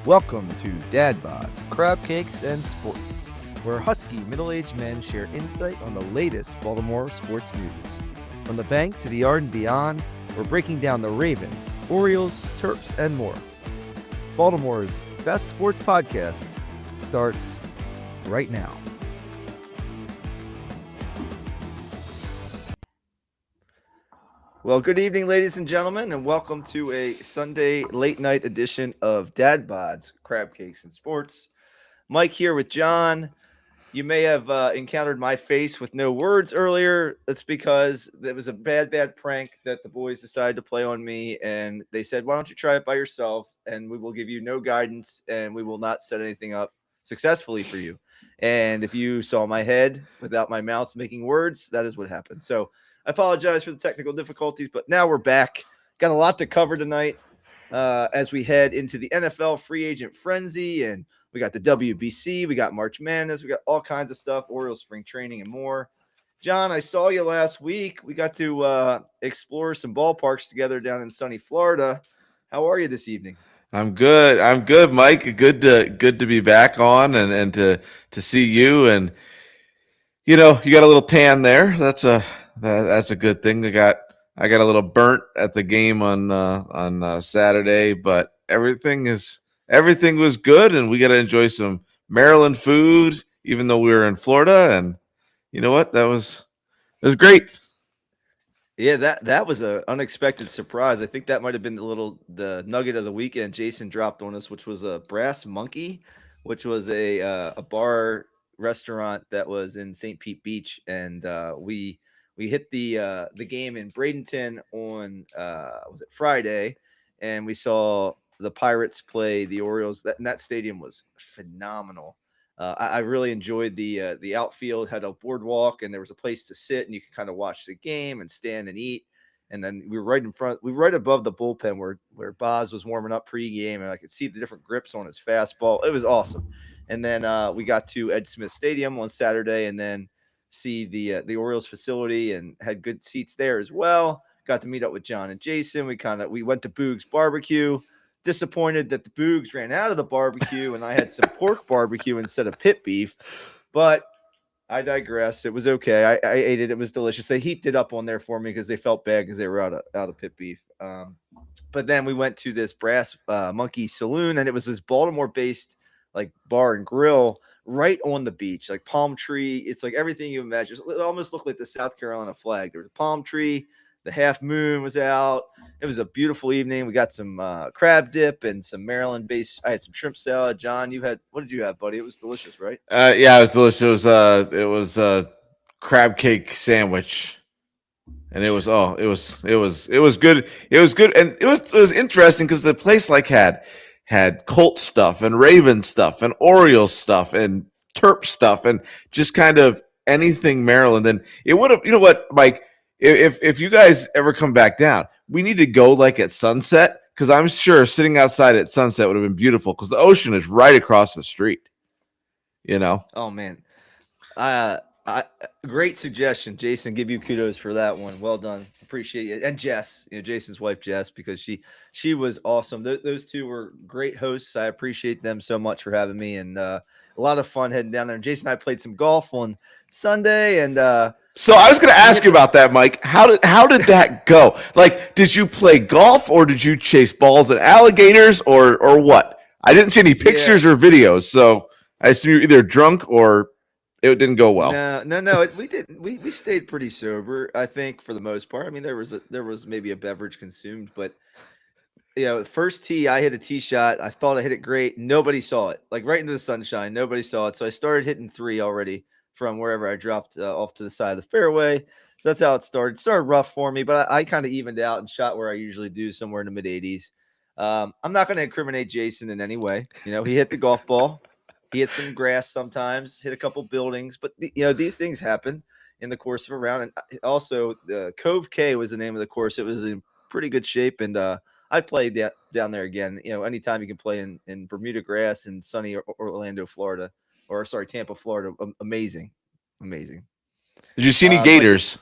Welcome to Dad Bods, Crab Cakes, and Sports, where husky middle-aged men share insight on the latest Baltimore sports news. From the bank to the yard and beyond, we're breaking down the Ravens, Orioles, Terps, and more. Baltimore's best sports podcast starts right now. Well, good evening, ladies and gentlemen, and welcome to a Sunday late night edition of Dad Bods, Crab Cakes, and Sports. Mike here with John. You may have encountered my face with no words earlier. That's because there was a bad prank that the boys decided to play on me, and they said, "Why don't you try it by yourself, and we will give you no guidance, and we will not set anything up successfully for you." And if you saw my head without my mouth making words, that is what happened. So I apologize for the technical difficulties, but now we're back. Got a lot to cover tonight as we head into the NFL free agent frenzy, and we got the WBC, we got March Madness, we got all kinds of stuff, Orioles spring training, and more. John, I saw you last week. We got to explore some ballparks together down in sunny Florida. How are you this evening? I'm good, Mike. Good to be back on and to see you. And you got a little tan there. That's a good thing. I got a little burnt at the game on Saturday, but everything was good, and we got to enjoy some Maryland food, even though we were in Florida. And you know what? It was great. Yeah, that was an unexpected surprise. I think that might have been the nugget of the weekend Jason dropped on us, which was a Brass Monkey, which was a bar restaurant that was in St. Pete Beach, and we hit the game in Bradenton on was it Friday, and we saw the Pirates play the Orioles. That stadium was phenomenal. I really enjoyed the outfield. Had a boardwalk, and there was a place to sit, and you could kind of watch the game and stand and eat. And then we were right in front. We were right above the bullpen where Boz was warming up pregame, and I could see the different grips on his fastball. It was awesome. And then we got to Ed Smith Stadium on Saturday, and then see the Orioles facility, and had good seats there as well. Got to meet up with John and Jason. We went to Boog's Barbecue. Disappointed that the Boogs ran out of the barbecue and I had some pork barbecue instead of pit beef, but I digress. It was okay. I ate it. It was delicious. They heaped it up on there for me because they felt bad because they were out of pit beef. But then we went to this Brass Monkey Saloon, and it was this Baltimore-based like bar and grill right on the beach, like palm tree. It's like everything you imagine. It almost looked like the South Carolina flag. There was a palm tree. The half moon was out. It was a beautiful evening. We got some crab dip and some Maryland based. I had some shrimp salad. John, what did you have, buddy? It was delicious, right? Yeah, it was delicious. It was a crab cake sandwich, and it was good. It was good, and it was interesting because the place had Colt stuff and Raven stuff and Orioles stuff and Terp stuff and just kind of anything Maryland. And it would have, you know what, Mike, if you guys ever come back down, we need to go like at sunset, because I'm sure sitting outside at sunset would have been beautiful because the ocean is right across the street. You know. Oh man, uh, great suggestion, Jason. Give you kudos for that one. Well done. Appreciate it. And Jess, Jason's wife, Jess, because she was awesome. Those two were great hosts. I appreciate them so much for having me, and a lot of fun heading down there. And Jason and I played some golf on Sunday, and So I was going to ask you about that, Mike. How did that go? Like, did you play golf, or did you chase balls at alligators, or what? I didn't see any pictures or videos, so I assume you're either drunk or it didn't go well. No. We didn't. We stayed pretty sober, I think, for the most part. I mean, there was maybe a beverage consumed, but the first tee, I hit a tee shot. I thought I hit it great. Nobody saw it, like right into the sunshine. Nobody saw it. So I started hitting three already from wherever I dropped off to the side of the fairway. So that's how it started. It started rough for me, but I kind of evened out and shot where I usually do, somewhere in the mid 80s. I'm not going to incriminate Jason in any way. He hit the golf ball. He hit some grass sometimes, hit a couple buildings, but these things happen in the course of a round. And also, the Cove K was the name of the course. It was in pretty good shape, and I'd play down there again. Anytime you can play in Bermuda grass in sunny Orlando, Florida, or sorry, Tampa, Florida. Amazing. Did you see any Mike, gators?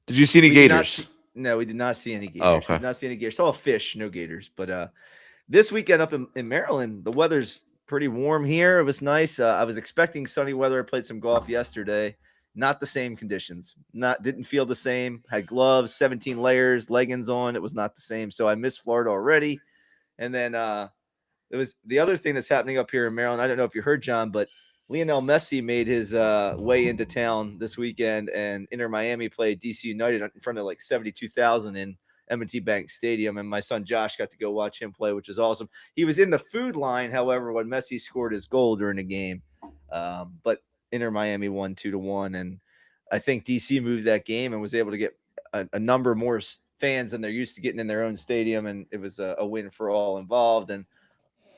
Did you see any we did not gators? see, no, we did not see any gators. Oh, We okay. did not see any gators. Saw a fish, no gators. But this weekend up in Maryland, the weather's pretty warm here. It was nice. I was expecting sunny weather. I played some golf yesterday. Not the same conditions. Not didn't feel the same. Had gloves, 17 layers, leggings on. It was not the same. So I missed Florida already. And then it was the other thing that's happening up here in Maryland. I don't know if you heard, John, but Lionel Messi made his way into town this weekend, and Inter Miami played DC United in front of like 72,000 in M&T Bank Stadium, and my son Josh got to go watch him play, which is awesome. He was in the food line, however, when Messi scored his goal during the game, but Inter Miami won 2-1, and I think DC moved that game and was able to get a number more fans than they're used to getting in their own stadium, and it was a win for all involved. And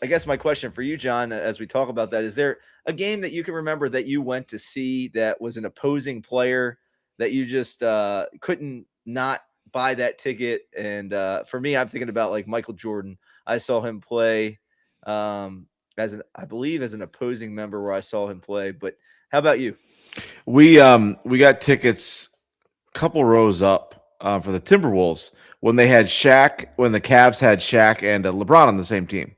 I guess my question for you, John, as we talk about that, is there a game that you can remember that you went to see that was an opposing player that you just couldn't not buy that ticket? And for me, I'm thinking about like Michael Jordan. I saw him play I believe as an opposing member where I saw him play. But how about you? We got tickets a couple rows up for the Timberwolves when they had Shaq, when the Cavs had Shaq and LeBron on the same team.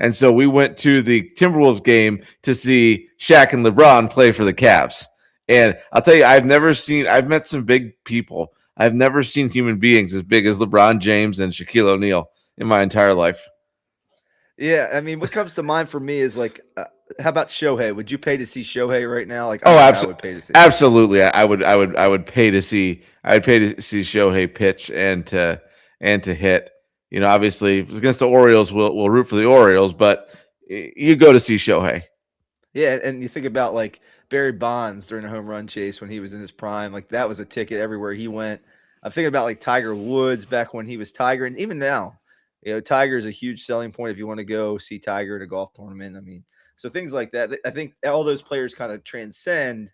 And so we went to the Timberwolves game to see Shaq and LeBron play for the Cavs. And I'll tell you, I've met some big people. I've never seen human beings as big as LeBron James and Shaquille O'Neal in my entire life. Yeah, I mean, what comes to mind for me is like, how about Shohei? Would you pay to see Shohei right now? Like, I would pay to see. Absolutely, I would pay to see. I'd pay to see Shohei pitch and to hit. You know, obviously against the Orioles, we'll root for the Orioles, but you go to see Shohei. Yeah, and you think about like Barry Bonds during a home run chase when he was in his prime, like that was a ticket everywhere he went. I'm thinking about like Tiger Woods back when he was Tiger, and even now, you know, Tiger is a huge selling point if you want to go see Tiger at a golf tournament. I mean, so things like that. I think all those players kind of transcend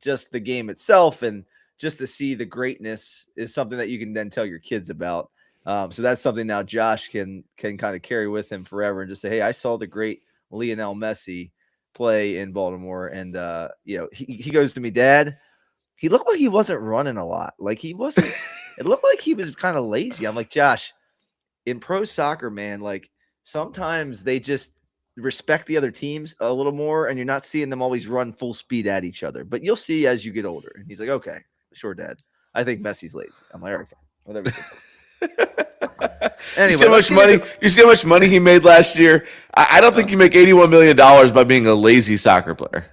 just the game itself, and just to see the greatness is something that you can then tell your kids about. So that's something now Josh can kind of carry with him forever and just say, hey, I saw the great Lionel Messi play in Baltimore. And you know, he goes to me, Dad, he looked like he wasn't running a lot. Like he wasn't, it looked like he was kind of lazy. I'm like, Josh, in pro soccer, man, like sometimes they just respect the other teams a little more, and you're not seeing them always run full speed at each other. But you'll see as you get older. And he's like, okay, sure, Dad. I think Messi's lazy. I'm like, okay, whatever. Anyway, you see how much money he made last year? I don't think you make $81 million by being a lazy soccer player.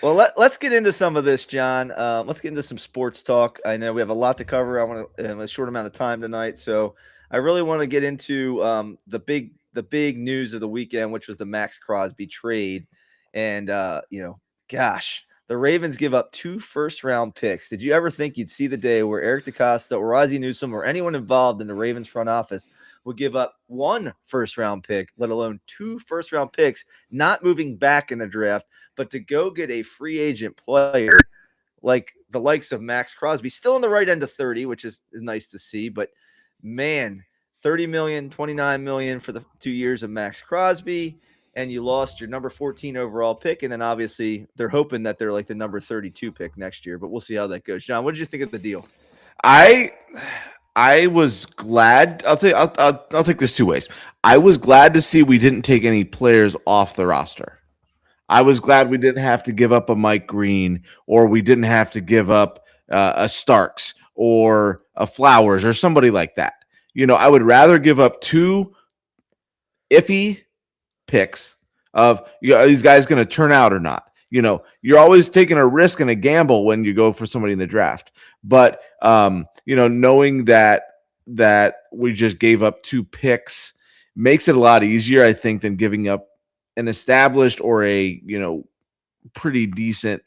Well, let's get into some of this, John. Let's get into some sports talk. I know we have a lot to cover. I want to in a short amount of time tonight, so I really want to get into the big news of the weekend, which was the Max Crosby trade. And you know, gosh, the Ravens give up 2 first-round picks. Did you ever think you'd see the day where Eric DeCosta or Ozzie Newsome or anyone involved in the Ravens front office would give up 1 first-round pick, let alone 2 first-round picks, not moving back in the draft, but to go get a free agent player like the likes of Max Crosby, still on the right end of 30, which is nice to see. But man, 30 million, 29 million for the 2 years of Max Crosby, and you lost your number 14 overall pick. And then obviously they're hoping that they're like the number 32 pick next year, but we'll see how that goes. John, what did you think of the deal? I was glad. I'll take this 2 ways. I was glad to see we didn't take any players off the roster. I was glad we didn't have to give up a Mike Green, or we didn't have to give up a Starks or a Flowers or somebody like that. You know, I would rather give up 2 iffy picks of, you know, are these guys going to turn out or not? You know, you're always taking a risk and a gamble when you go for somebody in the draft. But you know, knowing that we just gave up 2 picks makes it a lot easier, I think, than giving up an established or a, you know, pretty decent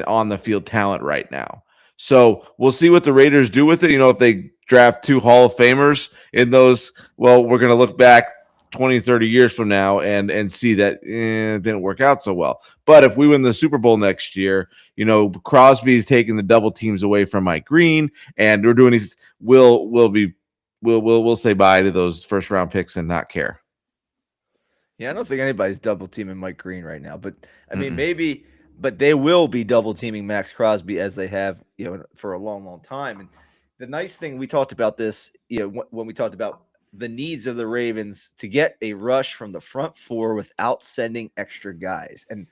on the field talent right now. So we'll see what the Raiders do with it. You know, if they draft 2 Hall of Famers in those, well, we're going to look back 20, 30 years from now and see that it didn't work out so well. But if we win the Super Bowl next year, you know, Crosby's taking the double teams away from Mike Green, and we're doing these, we'll say bye to those first round picks and not care. Yeah, I don't think anybody's double teaming Mike Green right now, but I mean, maybe, but they will be double teaming Max Crosby as they have, you know, for a long, long time. And the nice thing we talked about this, when we talked about the needs of the Ravens to get a rush from the front four without sending extra guys. And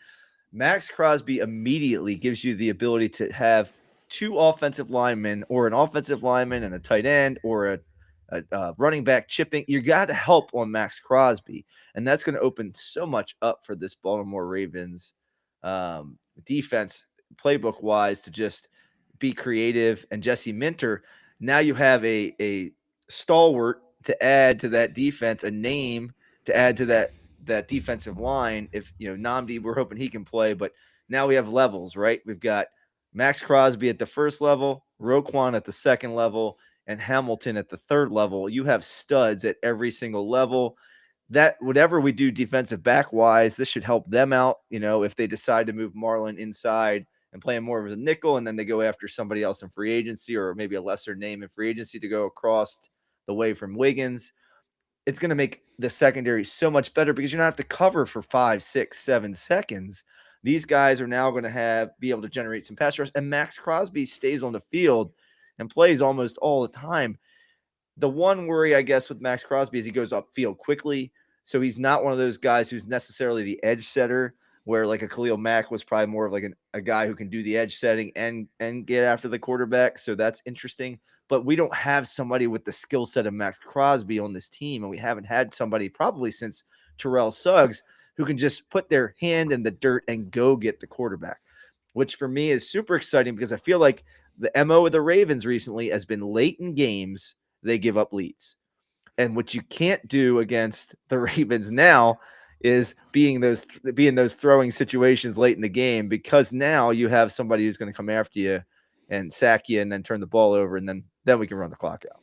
Max Crosby immediately gives you the ability to have two offensive linemen or an offensive lineman and a tight end or a running back chipping. You got to help on Max Crosby. And that's going to open so much up for this Baltimore Ravens defense, playbook wise, to just be creative. And Jesse Minter, now you have a stalwart to add to that defense, a name to add to that defensive line. If Namdi, we're hoping he can play, but now we have levels, right? We've got Max Crosby at the first level, Roquan at the second level, and Hamilton at the third level. You have studs at every single level. That whatever we do defensive back wise, this should help them out. If they decide to move Marlon inside and play him more of a nickel, and then they go after somebody else in free agency or maybe a lesser name in free agency to go across the way from Wiggins, it's going to make the secondary so much better because you don't have to cover for 5, 6, 7 seconds. These guys are now going to be able to generate some pass rush, and Max Crosby stays on the field and plays almost all the time. The one worry, I guess, with Max Crosby is he goes upfield quickly. So he's not one of those guys who's necessarily the edge setter, where like a Khalil Mack was probably more of like a guy who can do the edge setting and get after the quarterback. So that's interesting. But we don't have somebody with the skill set of Max Crosby on this team, and we haven't had somebody probably since Terrell Suggs who can just put their hand in the dirt and go get the quarterback, which for me is super exciting because I feel like the MO of the Ravens recently has been late in games, they give up leads. And what you can't do against the Ravens now is being those throwing situations late in the game, because now you have somebody who's going to come after you and sack you and then turn the ball over, and then we can run the clock out.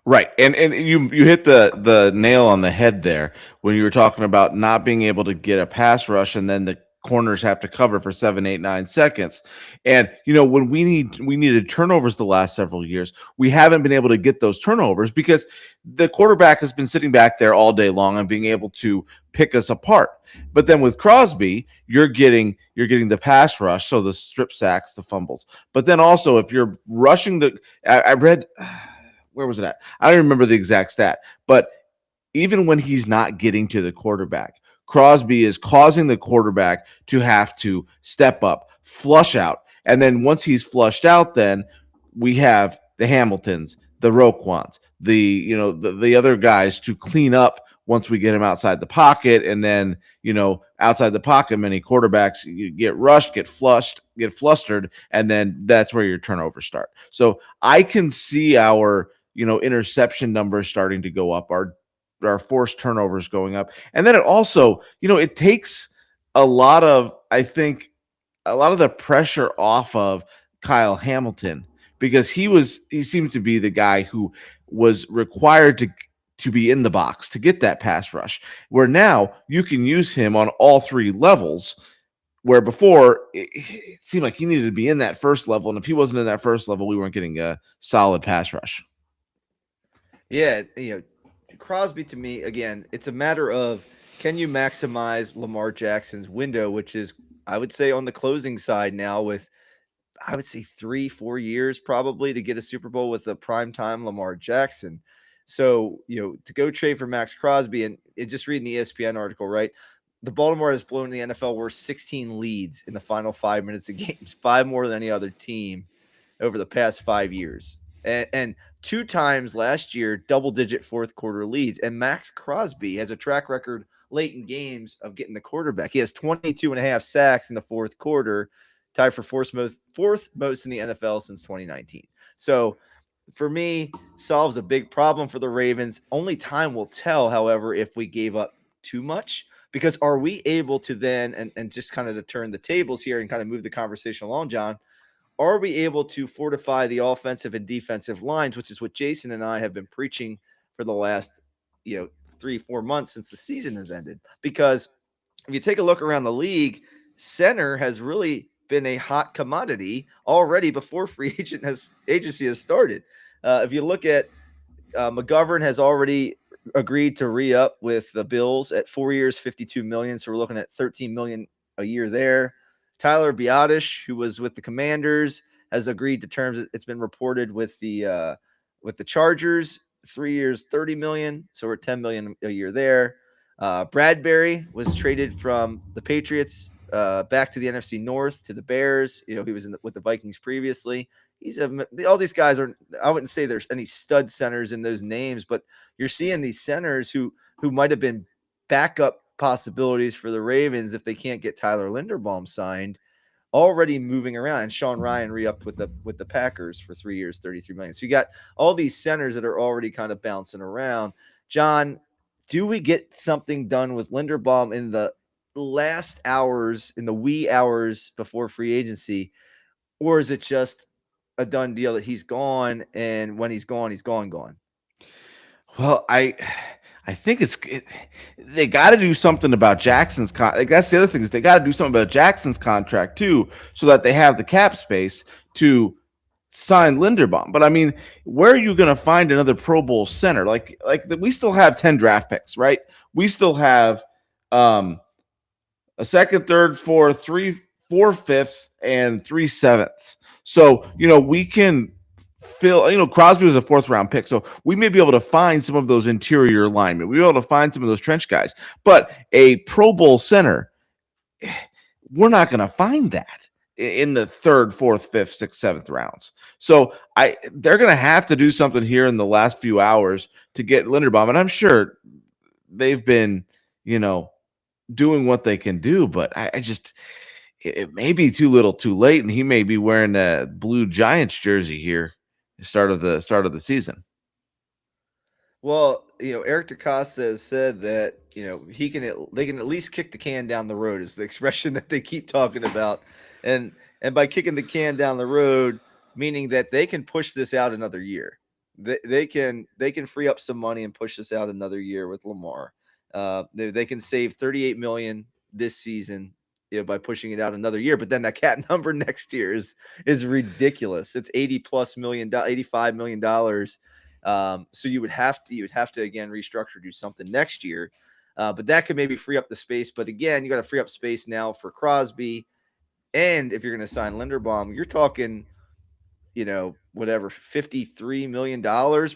Right. And you hit the nail on the head there when you were talking about not being able to get a pass rush and then the corners have to cover for 7, 8, 9 seconds. And when we needed turnovers the last several years, we haven't been able to get those turnovers because the quarterback has been sitting back there all day long and being able to pick us apart. But then with Crosby, you're getting the pass rush, so the strip sacks, the fumbles. But then also if you're rushing I read where was it at? I don't remember the exact stat, but even when he's not getting to the quarterback, Crosby is causing the quarterback to have to step up, flush out. And then once he's flushed out, then we have the Hamiltons, the Roquans, the other guys to clean up once we get him outside the pocket. And then, outside the pocket, many quarterbacks you get rushed, get flustered, and then that's where your turnovers start. So I can see our interception numbers starting to go up, our forced turnovers going up. And then it also, it takes a lot of the pressure off of Kyle Hamilton, because he seemed to be the guy who was required to be in the box to get that pass rush, where now you can use him on all three levels, where before it seemed like he needed to be in that first level. And if he wasn't in that first level, we weren't getting a solid pass rush. Yeah, Crosby, to me, again, it's a matter of, can you maximize Lamar Jackson's window, which is, I would say, on the closing side now, with, I would say, 3-4 years probably to get a Super Bowl with a primetime Lamar Jackson. So, to go trade for Max Crosby, and just reading the ESPN article, right? The Baltimore has blown the NFL worst 16 leads in the final 5 minutes of games, 5 more than any other team over the past 5 years. And 2 times last year, double-digit fourth quarter leads. And Max Crosby has a track record late in games of getting the quarterback. He has 22.5 sacks in the fourth quarter, tied for fourth most in the NFL since 2019. So for me, solves a big problem for the Ravens. Only time will tell, however, if we gave up too much. Because are we able to then, and just kind of to turn the tables here and kind of move the conversation along, John, are we able to fortify the offensive and defensive lines, which is what Jason and I have been preaching for the last 3-4 months since the season has ended? Because if you take a look around the league, center has really been a hot commodity already before free agency has started. If you look at McGovern has already agreed to re-up with the Bills at 4 years, $52 million. So we're looking at $13 million a year there. Tyler Biadasz, who was with the Commanders, has agreed to terms. It's been reported with the Chargers, 3 years, 30 million. So we're 10 million a year there. Bradbury was traded from the Patriots back to the NFC North to the Bears. He was with the Vikings previously. All these guys are. I wouldn't say there's any stud centers in those names, but you're seeing these centers who might have been backup possibilities for the Ravens if they can't get Tyler Linderbaum signed, already moving around. And Sean Ryan re-upped with the Packers for 3 years, 33 million. So you got all these centers that are already kind of bouncing around. John, do we get something done with Linderbaum in the last hours, in the wee hours before free agency, or is it just a done deal that he's gone, and when he's gone, he's gone? Well, I think they got to do something about Jackson's like that's the other thing is they got to do something about Jackson's contract too, so that they have the cap space to sign Linderbaum. But I mean, where are you going to find another Pro Bowl center? We still have 10 draft picks, right? We still have a second, third, fourth, 4/5, and 3/7. So we can fill. Crosby was a 4th-round pick, so we may be able to find some of those interior linemen. We'll be able to find some of those trench guys. But a Pro Bowl center, we're not going to find that in the 3rd, 4th, 5th, 6th, 7th rounds. So they're going to have to do something here in the last few hours to get Linderbaum, and I'm sure they've been, doing what they can do, but I just it may be too little, too late, and he may be wearing a blue Giants jersey here, start of the season. Well, Eric DeCosta has said that they can at least kick the can down the road is the expression that they keep talking about, and by kicking the can down the road, meaning that they can push this out another year. They can free up some money and push this out another year with Lamar. They can save 38 million this season by pushing it out another year, but then that cap number next year is ridiculous. It's 80 plus million, $85 million. So you would have to again restructure, do something next year, but that could maybe free up the space. But again, you got to free up space now for Crosby, and if you're going to sign Linderbaum, you're talking, whatever, $53 million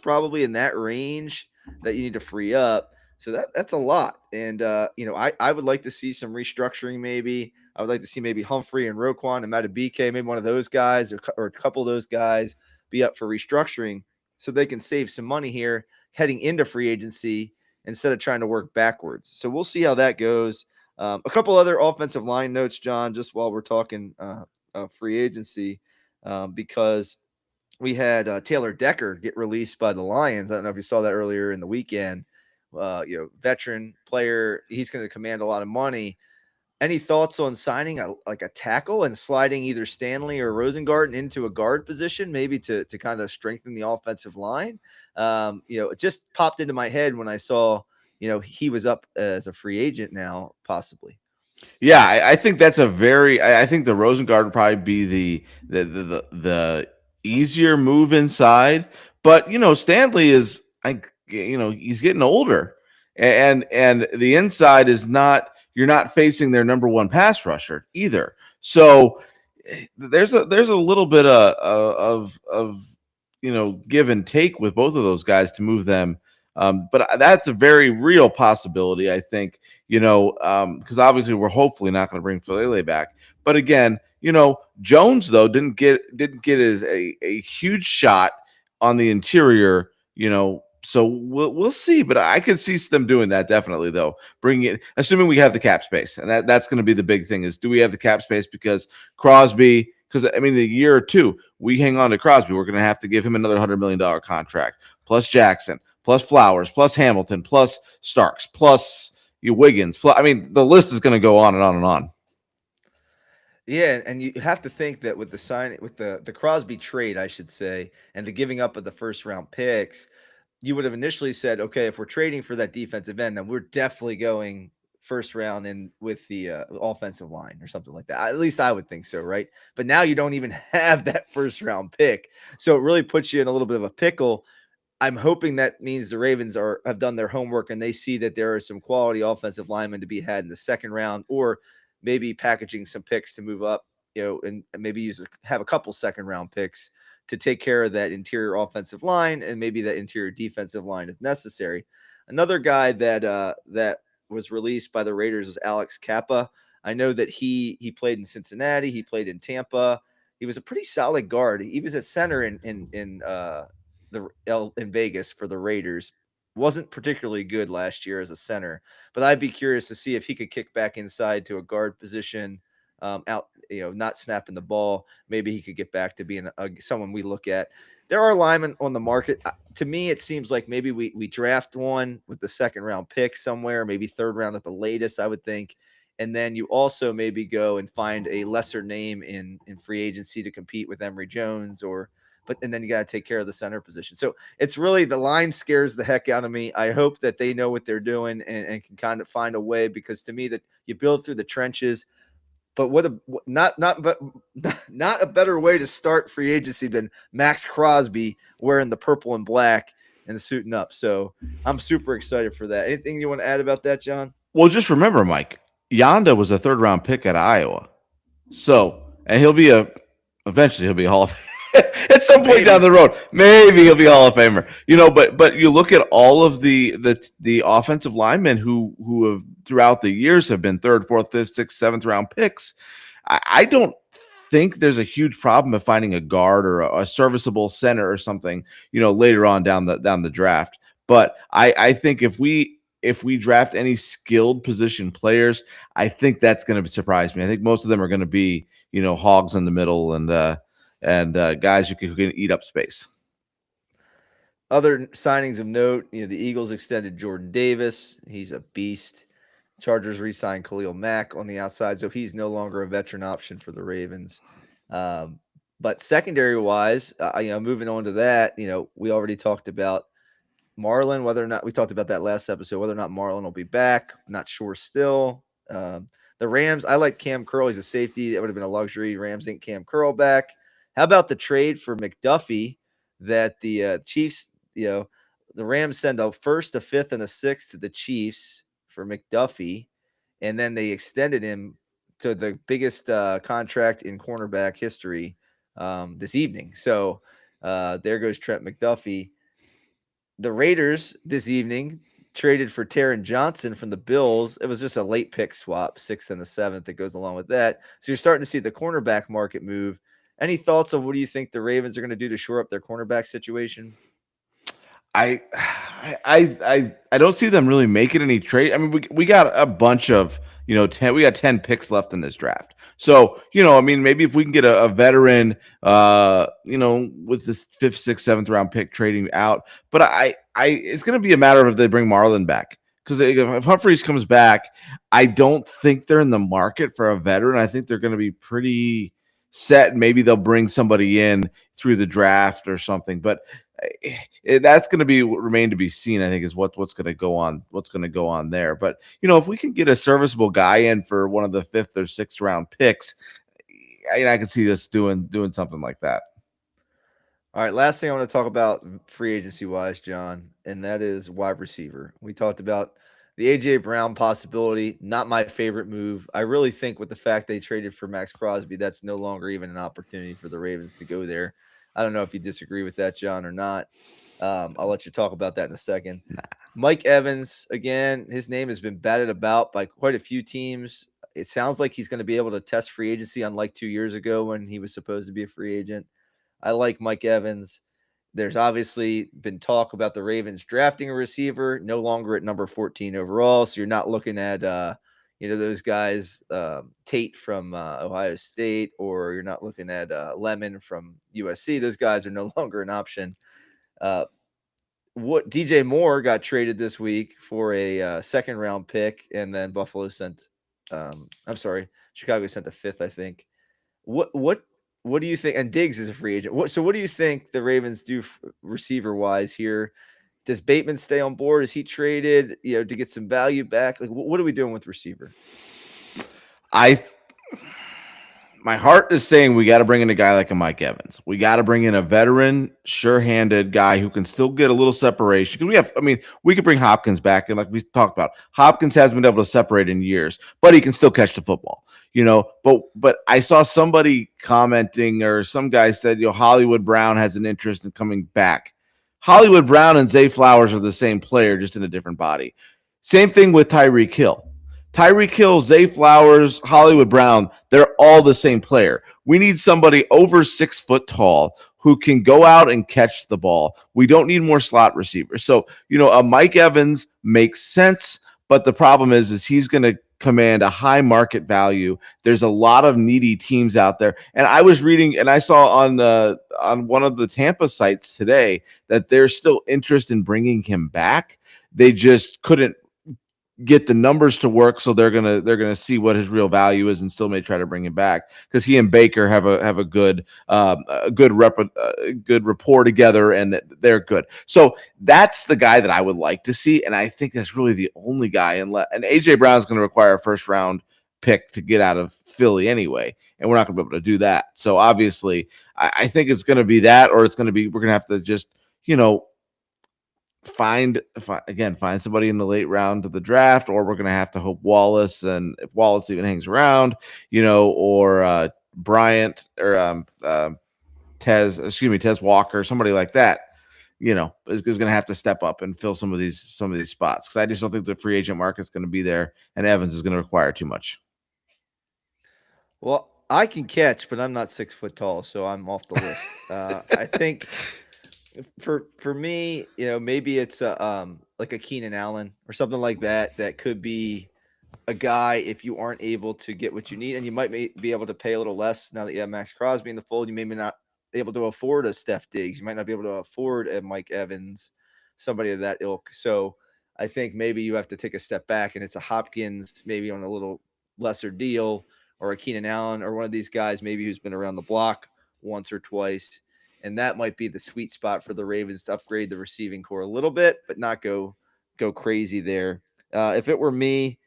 probably in that range that you need to free up. So that's a lot. And, I would like to see some restructuring maybe. I would like to see maybe Humphrey and Roquan and Matabike, maybe one of those guys or a couple of those guys be up for restructuring so they can save some money here heading into free agency instead of trying to work backwards. So we'll see how that goes. A couple other offensive line notes, John, just while we're talking free agency, because we had Taylor Decker get released by the Lions. I don't know if you saw that earlier in the weekend. Veteran player, he's going to command a lot of money. Any thoughts on signing a tackle and sliding either Stanley or Rosengarten into a guard position, maybe to kind of strengthen the offensive line? It just popped into my head when I saw, he was up as a free agent now, possibly. Yeah, I think that's I think the Rosengarten would probably be the easier move inside. But Stanley is he's getting older, and the inside is not. You're not facing their number one pass rusher either. So there's a little bit of give and take with both of those guys to move them. But that's a very real possibility, I think, because obviously we're hopefully not going to bring Filele back. But again, Jones, though, didn't get as a huge shot on the interior, so we'll see, but I could see them doing that definitely, though. Bringing it, assuming we have the cap space, and that's going to be the big thing: is do we have the cap space? Because Crosby, a year or two, we hang on to Crosby, we're going to have to give him another $100 million contract, plus Jackson, plus Flowers, plus Hamilton, plus Starks, plus Wiggins. The list is going to go on and on and on. Yeah, and you have to think that with the Crosby trade, I should say, and the giving up of the first round picks, you would have initially said, okay, if we're trading for that defensive end, then we're definitely going first round in with the offensive line or something like that. At least I would think so, right? But now you don't even have that first round pick. So it really puts you in a little bit of a pickle. I'm hoping that means the Ravens have done their homework and they see that there are some quality offensive linemen to be had in the second round, or maybe packaging some picks to move up and maybe have a couple second round picks to take care of that interior offensive line and maybe that interior defensive line if necessary. Another guy that was released by the Raiders was Alex Kappa. I know that he played in Cincinnati, he played in Tampa. He was a pretty solid guard. He was a center in Vegas for the Raiders. Wasn't particularly good last year as a center, but I'd be curious to see if he could kick back inside to a guard position, out, not snapping the ball. Maybe he could get back to being someone we look at. There are linemen on the market. To me, it seems like maybe we draft one with the second round pick somewhere, maybe third round at the latest, I would think. And then you also maybe go and find a lesser name in free agency to compete with Emory Jones and then you got to take care of the center position. So it's really, the line scares the heck out of me. I hope that they know what they're doing and can kind of find a way, because to me that you build through the trenches. But not a better way to start free agency than Max Crosby wearing the purple and black and suiting up. So I'm super excited for that. Anything you want to add about that, John? Well, just remember, Mike, Yanda was a third round pick at Iowa. So, and eventually he'll be a Hall of at some point down the road. Maybe he'll be a Hall of Famer. But you look at all of the offensive linemen who have throughout the years have been third, fourth, fifth, sixth, seventh round picks. I don't think there's a huge problem of finding a guard or a serviceable center or something, later on down the draft. But I think if we draft any skilled position players, I think that's going to surprise me. I think most of them are going to be, hogs in the middle and guys who can eat up space. Other signings of note, the Eagles extended Jordan Davis. He's a beast. Chargers re-signed Khalil Mack on the outside, so he's no longer a veteran option for the Ravens. But secondary-wise, moving on to that, we already talked about Marlon, whether or not, we talked about that last episode, whether or not Marlon will be back. Not sure still. The Rams, I like Cam Curl. He's a safety. That would have been a luxury. Rams ain't Cam Curl back. How about the trade for McDuffie that the Chiefs, the Rams send a first, a fifth, and a sixth to the Chiefs for McDuffie, and then they extended him to the biggest contract in cornerback history this evening. So there goes Trent McDuffie. The Raiders this evening traded for Taron Johnson from the Bills. It was just a late pick swap, 6th and the 7th that goes along with that. So you're starting to see the cornerback market move. Any thoughts on what do you think the Ravens are going to do to shore up their cornerback situation? I don't see them really making any trade. I mean, we got a bunch of, we got 10 picks left in this draft. So, maybe if we can get a veteran, with this 5th, 6th, 7th round pick trading out, but it's going to be a matter of if they bring Marlon back. Because if Humphreys comes back, I don't think they're in the market for a veteran. I think they're going to be pretty set. Maybe they'll bring somebody in through the draft or something, but that's going to remain to be seen. I think is what's going to go on. What's going to go on there? But if we can get a serviceable guy in for one of the 5th or 6th round picks, I can see us doing something like that. All right, last thing I want to talk about free agency wise, John, and that is wide receiver. We talked about the AJ Brown possibility. Not my favorite move. I really think with the fact they traded for Max Crosby, that's no longer even an opportunity for the Ravens to go there. I don't know if you disagree with that, John, or not. I'll let you talk about that in a second. Nah. Mike Evans, again, his name has been batted about by quite a few teams. It sounds like he's going to be able to test free agency, unlike 2 years ago when he was supposed to be a free agent. I like Mike Evans. There's obviously been talk about the Ravens drafting a receiver, no longer at number 14 overall. So you're not looking at, those guys, Tate from Ohio State, or you're not looking at Lemon from USC. Those guys are no longer an option. What DJ Moore got traded this week for a second round pick, and then Chicago sent a 5th, I think. What do you think? And Diggs is a free agent. What do you think the Ravens do receiver wise here? Does Bateman stay on board? Is he traded, to get some value back? Like, what are we doing with receiver? My heart is saying we got to bring in a guy like a Mike Evans. We got to bring in a veteran, sure-handed guy who can still get a little separation. Because we could bring Hopkins back, and like we talked about, Hopkins hasn't been able to separate in years, but he can still catch the football. But I saw somebody commenting, or some guy said, Hollywood Brown has an interest in coming back. Hollywood Brown and Zay Flowers are the same player, just in a different body. Same thing with Tyreek Hill. Tyreek Hill, Zay Flowers, Hollywood Brown, they're all the same player. We need somebody over 6 foot tall who can go out and catch the ball. We don't need more slot receivers. So, a Mike Evans makes sense, but the problem is he's going to command a high market value. There's a lot of needy teams out there. And I was reading, and I saw on one of the Tampa sites today that there's still interest in bringing him back. They just couldn't get the numbers to work, so they're gonna see what his real value is, and still may try to bring him back, because he and Baker have a good rapport together, and they're good. So that's the guy that I would like to see, and I think that's really the only guy. And AJ Brown is going to require a first round pick to get out of Philly anyway, and we're not going to be able to do that. So obviously, I think it's going to be that, or it's going to be we're going to have to just find somebody in the late round of the draft, or we're going to have to hope Wallace, and if Wallace even hangs around, or Bryant, or Tez Walker, somebody like that, is going to have to step up and fill some of these spots, because I just don't think the free agent market's going to be there, and Evans is going to require too much. Well, I can catch, but I'm not 6 foot tall, so I'm off the list. I think for me, maybe it's like a Keenan Allen or something like that. That could be a guy if you aren't able to get what you need, and you might be able to pay a little less now that you have Max Crosby in the fold. You may not be able to afford a Steph Diggs. You might not be able to afford a Mike Evans, somebody of that ilk. So I think maybe you have to take a step back, and it's a Hopkins maybe on a little lesser deal, or a Keenan Allen, or one of these guys maybe who's been around the block once or twice. And that might be the sweet spot for the Ravens to upgrade the receiving core a little bit, but not go crazy there. If it were me,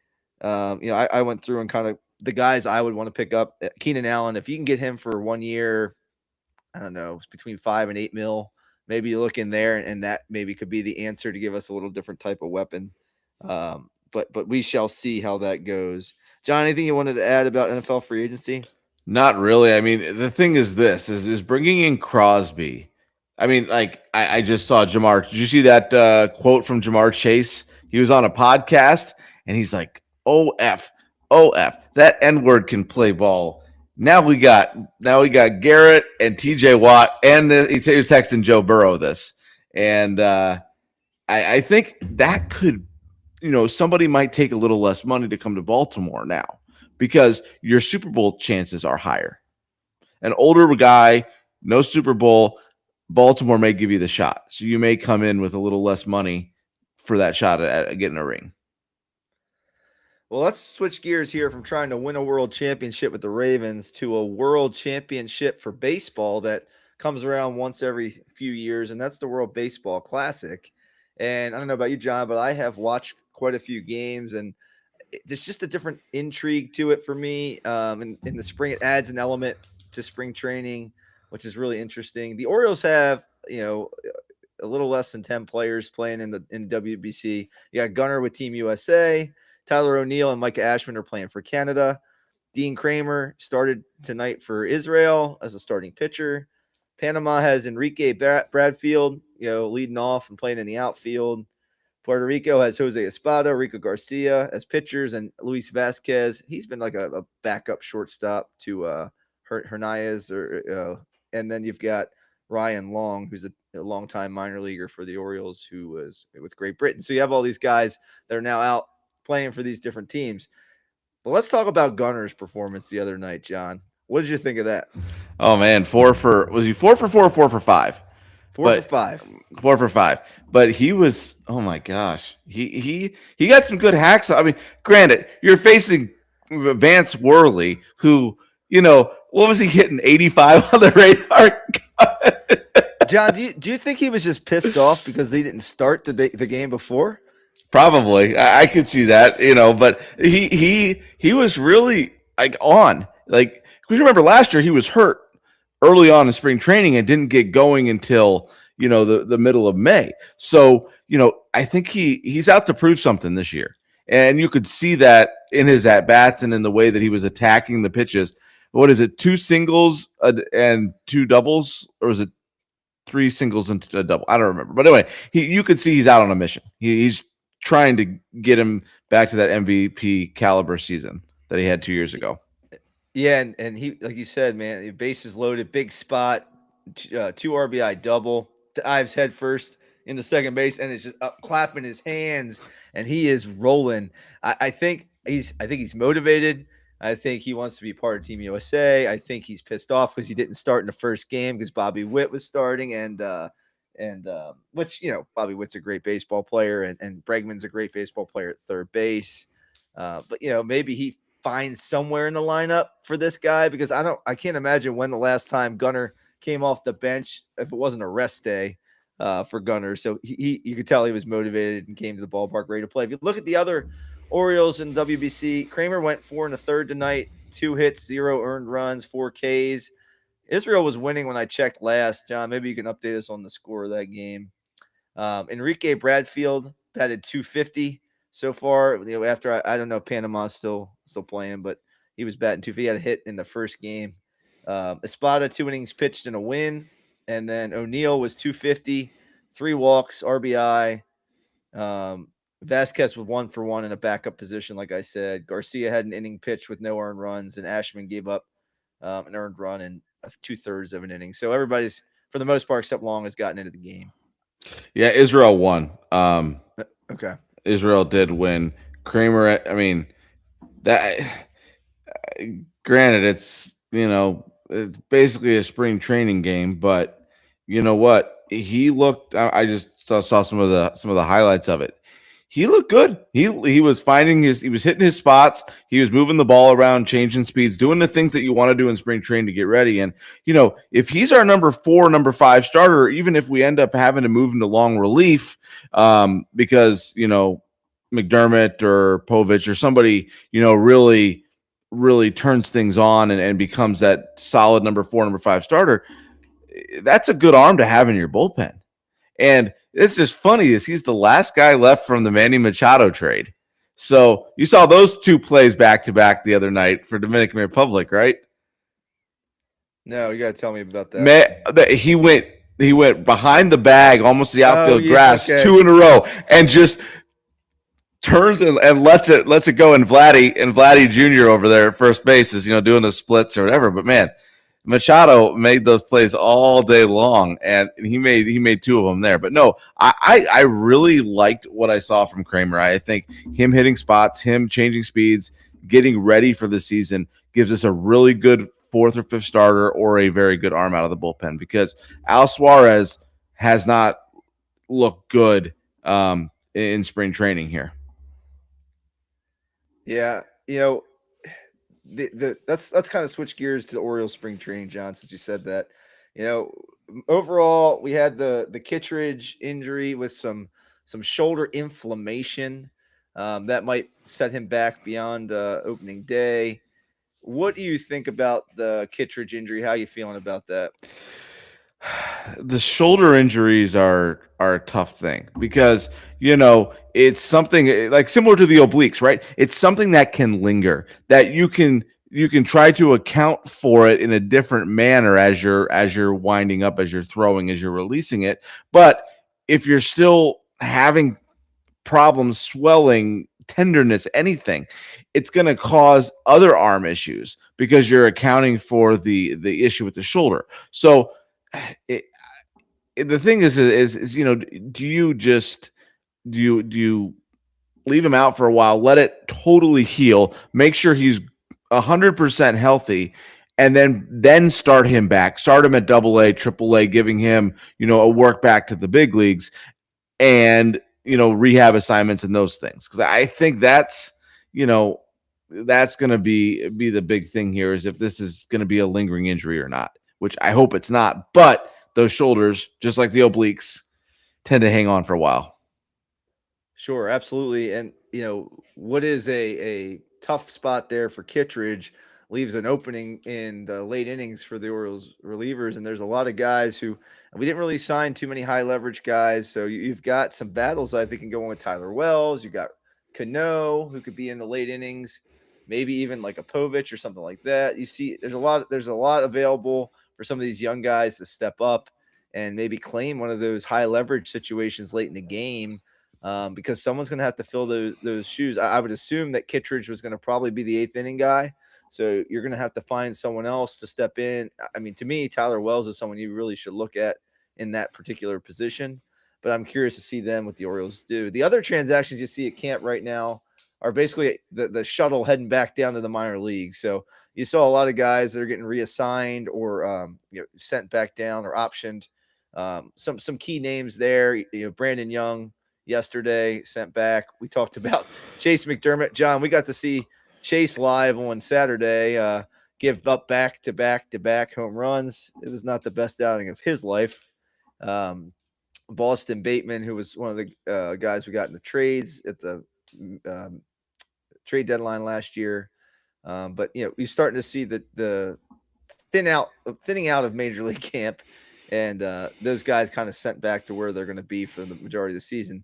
I went through and kind of the guys I would want to pick up. Keenan Allen, if you can get him for 1 year, I don't know, it's between $5 and $8 million. Maybe you look in there, and that maybe could be the answer to give us a little different type of weapon. But we shall see how that goes. John, anything you wanted to add about NFL free agency? Not really. I mean, the thing is this is bringing in Crosby. I mean, like I just saw Jamar. Did you see that quote from Jamar Chase? He was on a podcast, and he's like, OF, that N-word can play ball. Now we got Garrett and TJ Watt, and he was texting Joe Burrow this. And I think that could, somebody might take a little less money to come to Baltimore now, because your Super Bowl chances are higher. An older guy, no Super Bowl, Baltimore may give you the shot. So you may come in with a little less money for that shot at getting a ring. Well, let's switch gears here from trying to win a world championship with the Ravens to a world championship for baseball that comes around once every few years, and that's the World Baseball Classic. And I don't know about you, John, but I have watched quite a few games, and there's just a different intrigue to it for me. In the spring, it adds an element to spring training, which is really interesting. The Orioles have, a little less than 10 players playing in WBC. You got Gunnar with Team USA. Tyler O'Neill and Micah Ashman are playing for Canada. Dean Kramer started tonight for Israel as a starting pitcher. Panama has Enrique Bradfield, leading off and playing in the outfield. Puerto Rico has Jose Espada, Rico Garcia as pitchers, and Luis Vasquez. He's been like a backup shortstop to Hernandez. And then you've got Ryan Long, who's a longtime minor leaguer for the Orioles, who was with Great Britain. So you have all these guys that are now out playing for these different teams. But let's talk about Gunnar's performance the other night, John. What did you think of that? Oh man, was he 4 for 4 or 4 for 5? 4 for 5. 4 for 5. But he was, oh my gosh. He got some good hacks. I mean, granted, you're facing Vance Worley, who, what was he hitting? 85 on the radar? John, do you think he was just pissed off because they didn't start the game before? Probably. I could see that, but he was really on. Because remember last year he was hurt early on in spring training and didn't get going until, the middle of May. So, I think he's out to prove something this year. And you could see that in his at bats and in the way that he was attacking the pitches. What is it? 2 singles and 2 doubles, or is it 3 singles and a double? I don't remember. But anyway, you could see he's out on a mission. He's trying to get him back to that MVP caliber season that he had 2 years ago. Yeah, and he, like you said, man, bases loaded, big spot, two RBI double. Dives head first into second base, and it's just up clapping his hands, and he is rolling. I think he's motivated. I think he wants to be part of Team USA. I think he's pissed off because he didn't start in the first game because Bobby Witt was starting, and which, Bobby Witt's a great baseball player, and Bregman's a great baseball player at third base. But maybe he finds somewhere in the lineup for this guy, because I can't imagine when the last time Gunnar came off the bench if it wasn't a rest day for Gunnar. So you could tell he was motivated and came to the ballpark ready to play. If you look at the other Orioles in WBC, Kramer went 4 1/3 tonight, 2 hits, 0 earned runs, 4 Ks. Israel was winning when I checked last. John, maybe you can update us on the score of that game. Enrique Bradfield batted 250 so far. After I don't know if Panama's still playing, but he was batting 250. He had a hit in the first game. Espada, 2 innings pitched and a win. And then O'Neill was 250, 3 walks, RBI. Vasquez was 1 for 1 in a backup position, like I said. Garcia had an inning pitch with no earned runs, and Ashman gave up an earned run in 2/3 of an inning. So everybody's, for the most part, except Long, has gotten into the game. Yeah, Israel won. Okay. Israel did win. Kramer, I mean, that granted, it's basically a spring training game, but you know what? He looked. I just saw some of the highlights of it. He looked good. He was he was hitting his spots. He was moving the ball around, changing speeds, doing the things that you want to do in spring training to get ready. And if he's our number 4, number 5 starter, even if we end up having to move him to long relief, because McDermott or Povich or somebody really turns things on and becomes that solid number 4, number 5 starter, that's a good arm to have in your bullpen. And it's just funny is he's the last guy left from the Manny Machado trade. So you saw those 2 plays back to back the other night for Dominican Republic, right? No, you got to tell me about that. He went behind the bag, almost the outfield grass, okay. 2 in a row, and just turns and lets it go. And Vladdy Jr. over there at first base is doing the splits or whatever. But man, Machado made those plays all day long, and he made 2 of them there. But no, I really liked what I saw from Kramer. I think him hitting spots, him changing speeds, getting ready for the season gives us a really good 4th or 5th starter or a very good arm out of the bullpen, because Al Suarez has not looked good in spring training here. Yeah, let's kind of switch gears to the Orioles spring training, John, since you said that. Overall, we had the Kittredge injury with some shoulder inflammation that might set him back beyond opening day. What do you think about the Kittredge injury? How are you feeling about that? The shoulder injuries are a tough thing, because it's something like similar to the obliques, right? It's something that can linger, that you can try to account for it in a different manner as you're winding up, as you're throwing, as you're releasing it. But if you're still having problems, swelling, tenderness, anything, it's going to cause other arm issues because you're accounting for the issue with the shoulder. So the thing is do you leave him out for a while, let it totally heal, make sure he's 100% healthy, and then start him back, start him at AA, AAA, giving him a work back to the big leagues, and rehab assignments and those things? Because I think that's going to be the big thing here, is if this is going to be a lingering injury or not, which I hope it's not. But those shoulders, just like the obliques, tend to hang on for a while. Sure, absolutely. And what is a tough spot there for Kittredge leaves an opening in the late innings for the Orioles relievers. And there's a lot of guys who we didn't really sign too many high leverage guys. So you've got some battles I think can go on with Tyler Wells. You got Cano, who could be in the late innings, maybe even like a Povich or something like that. You see, there's a lot available for some of these young guys to step up and maybe claim one of those high leverage situations late in the game. Because someone's going to have to fill those shoes. I would assume that Kittredge was going to probably be the eighth inning guy. So you're going to have to find someone else to step in. I mean, to me, Tyler Wells is someone you really should look at in that particular position. But I'm curious to see them what the Orioles do. The other transactions you see at camp right now are basically the shuttle heading back down to the minor leagues. So you saw a lot of guys that are getting reassigned or sent back down or optioned. Some key names there. Brandon Young yesterday sent back. We talked about Chase McDermott. John, we got to see Chase live on Saturday. Give up back to back home runs. It was not the best outing of his life. Boston Bateman, who was one of the guys we got in the trades at the trade deadline last year. But you're starting to see the thinning out of Major League camp, and those guys kind of sent back to where they're going to be for the majority of the season.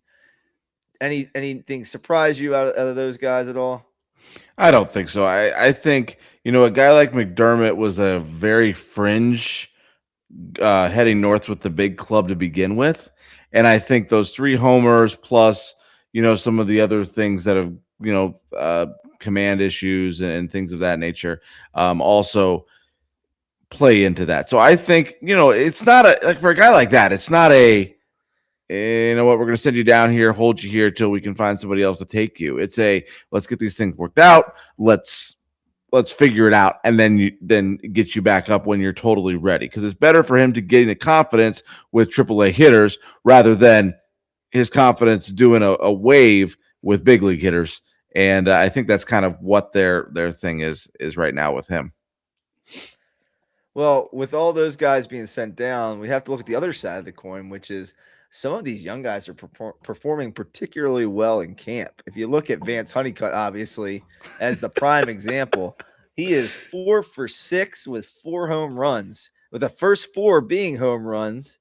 Anything surprise you out of those guys at all? I don't think so. I think, a guy like McDermott was a very fringe heading north with the big club to begin with. And I think those 3 homers plus, some of the other things that have, command issues and things of that nature also play into that. So I think, it's not like for a guy like that, it's not a, you know what, we're going to send you down here, hold you here till we can find somebody else to take you. It's let's get these things worked out. Let's figure it out, and then get you back up when you're totally ready. Because it's better for him to gain the confidence with AAA hitters rather than his confidence doing a wave with big league hitters. And I think that's kind of what their thing is right now with him. Well, with all those guys being sent down, we have to look at the other side of the coin, which is some of these young guys are performing particularly well in camp. If you look at Vance Honeycutt, obviously, as the prime example, he is 4 for 6 with 4 home runs, with the first 4 being home runs.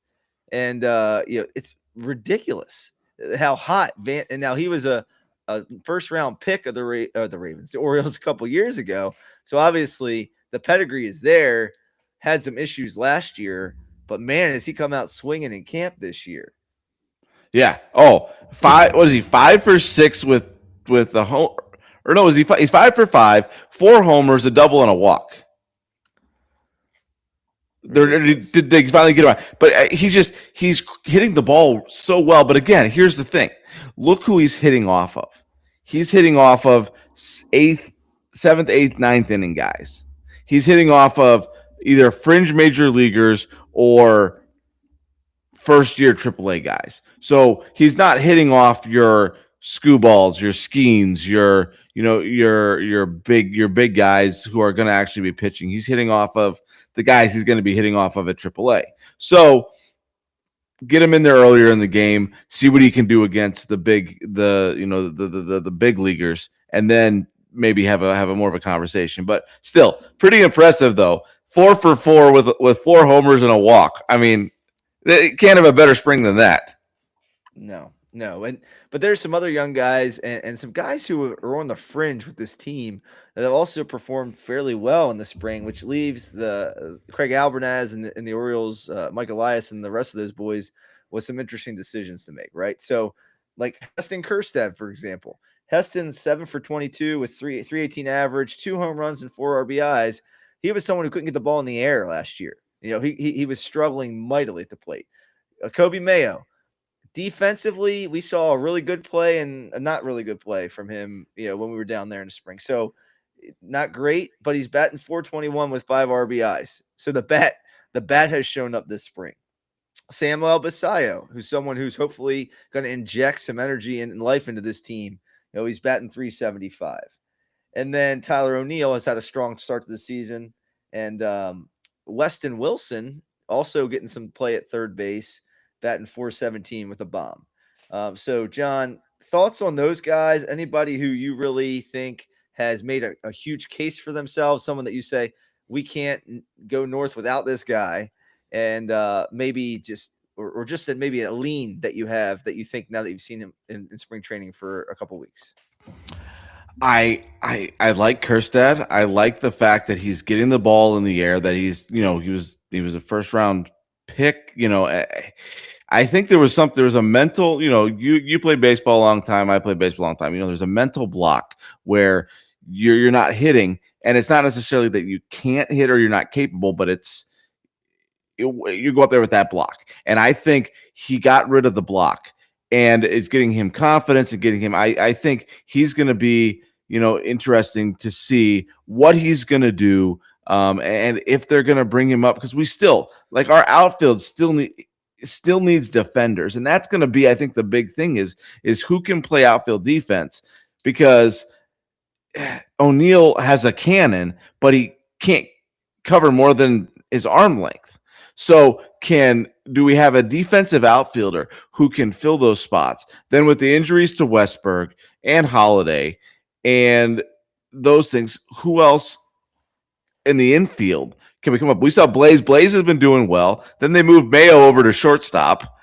And, it's ridiculous how hot Vance, and now he was a first round pick of the Ravens, the Orioles a couple years ago. So obviously the pedigree is there, had some issues last year, but man, has he come out swinging in camp this year. Yeah. Oh, 5. What is he? 5 for 6 with the home. Or no, he's 5 for 5, 4 homers, a double, and a walk. Did they finally get around? But he's hitting the ball so well. But again, here's the thing: look who he's hitting off of. He's hitting off of 7th, 8th, 9th inning guys. He's hitting off of either fringe major leaguers or first year AAA guys. So he's not hitting off your Skewballs, your Skeens, your big guys who are going to actually be pitching. He's hitting off of the guys he's going to be hitting off of at AAA. So get him in there earlier in the game, see what he can do against the big leaguers, and then maybe have a more of a conversation. But still, pretty impressive though. 4 for 4 with 4 homers and a walk. I mean, they can't have a better spring than that. No. But there's some other young guys and some guys who are on the fringe with this team that have also performed fairly well in the spring, which leaves the Craig Albernaz and the Orioles, Mike Elias and the rest of those boys with some interesting decisions to make, right? So, like Heston Kjerstad, for example. Heston 7 for 22 with 318 average, 2 home runs and 4 RBIs. He was someone who couldn't get the ball in the air last year. He was struggling mightily at the plate. Kobe Mayo, defensively, we saw a really good play and a not really good play from him, when we were down there in the spring. So not great, but he's batting .421 with 5 RBIs. So the bat has shown up this spring. Samuel Basallo, who's someone who's hopefully going to inject some energy and life into this team. He's batting .375. And then Tyler O'Neill has had a strong start to the season. And Weston Wilson also getting some play at third base, batting .417 with a bomb. So, John, thoughts on those guys? Anybody who you really think has made a huge case for themselves, someone that you say, we can't go north without this guy, and maybe just maybe a lean that you have that you think now that you've seen him in spring training for a couple weeks? I like Kerstad. I like the fact that he's getting the ball in the air. That he was a first round pick. I think there was a mental. You played baseball a long time. I played baseball a long time. There's a mental block where you're not hitting, and it's not necessarily that you can't hit or you're not capable, but it's you go up there with that block. And I think he got rid of the block, and it's getting him confidence and getting him. I think he's going to be interesting to see what he's going to do, and if they're going to bring him up, because we still like our outfield still needs defenders, and that's going to be, I think, the big thing is who can play outfield defense, because O'Neill has a cannon, but he can't cover more than his arm length. So do we have a defensive outfielder who can fill those spots? Then with the injuries to Westberg and Holiday and those things, who else in the infield can we come up? We saw Blaze. Blaze has been doing well. Then they moved Mayo over to shortstop.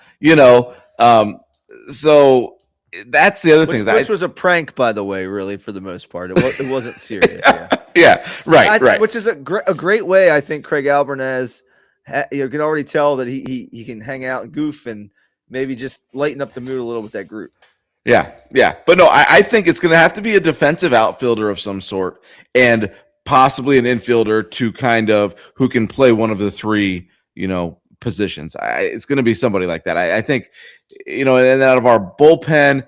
So that's the other thing. Which was a prank, by the way, really, for the most part. It wasn't serious. Yeah, yeah, right. Which is a great way. I think Craig Albernez, can already tell that he can hang out and goof and maybe just lighten up the mood a little with that group. Yeah. But no, I think it's going to have to be a defensive outfielder of some sort, and possibly an infielder to kind of who can play one of the three, positions. It's going to be somebody like that. I think, and out of our bullpen,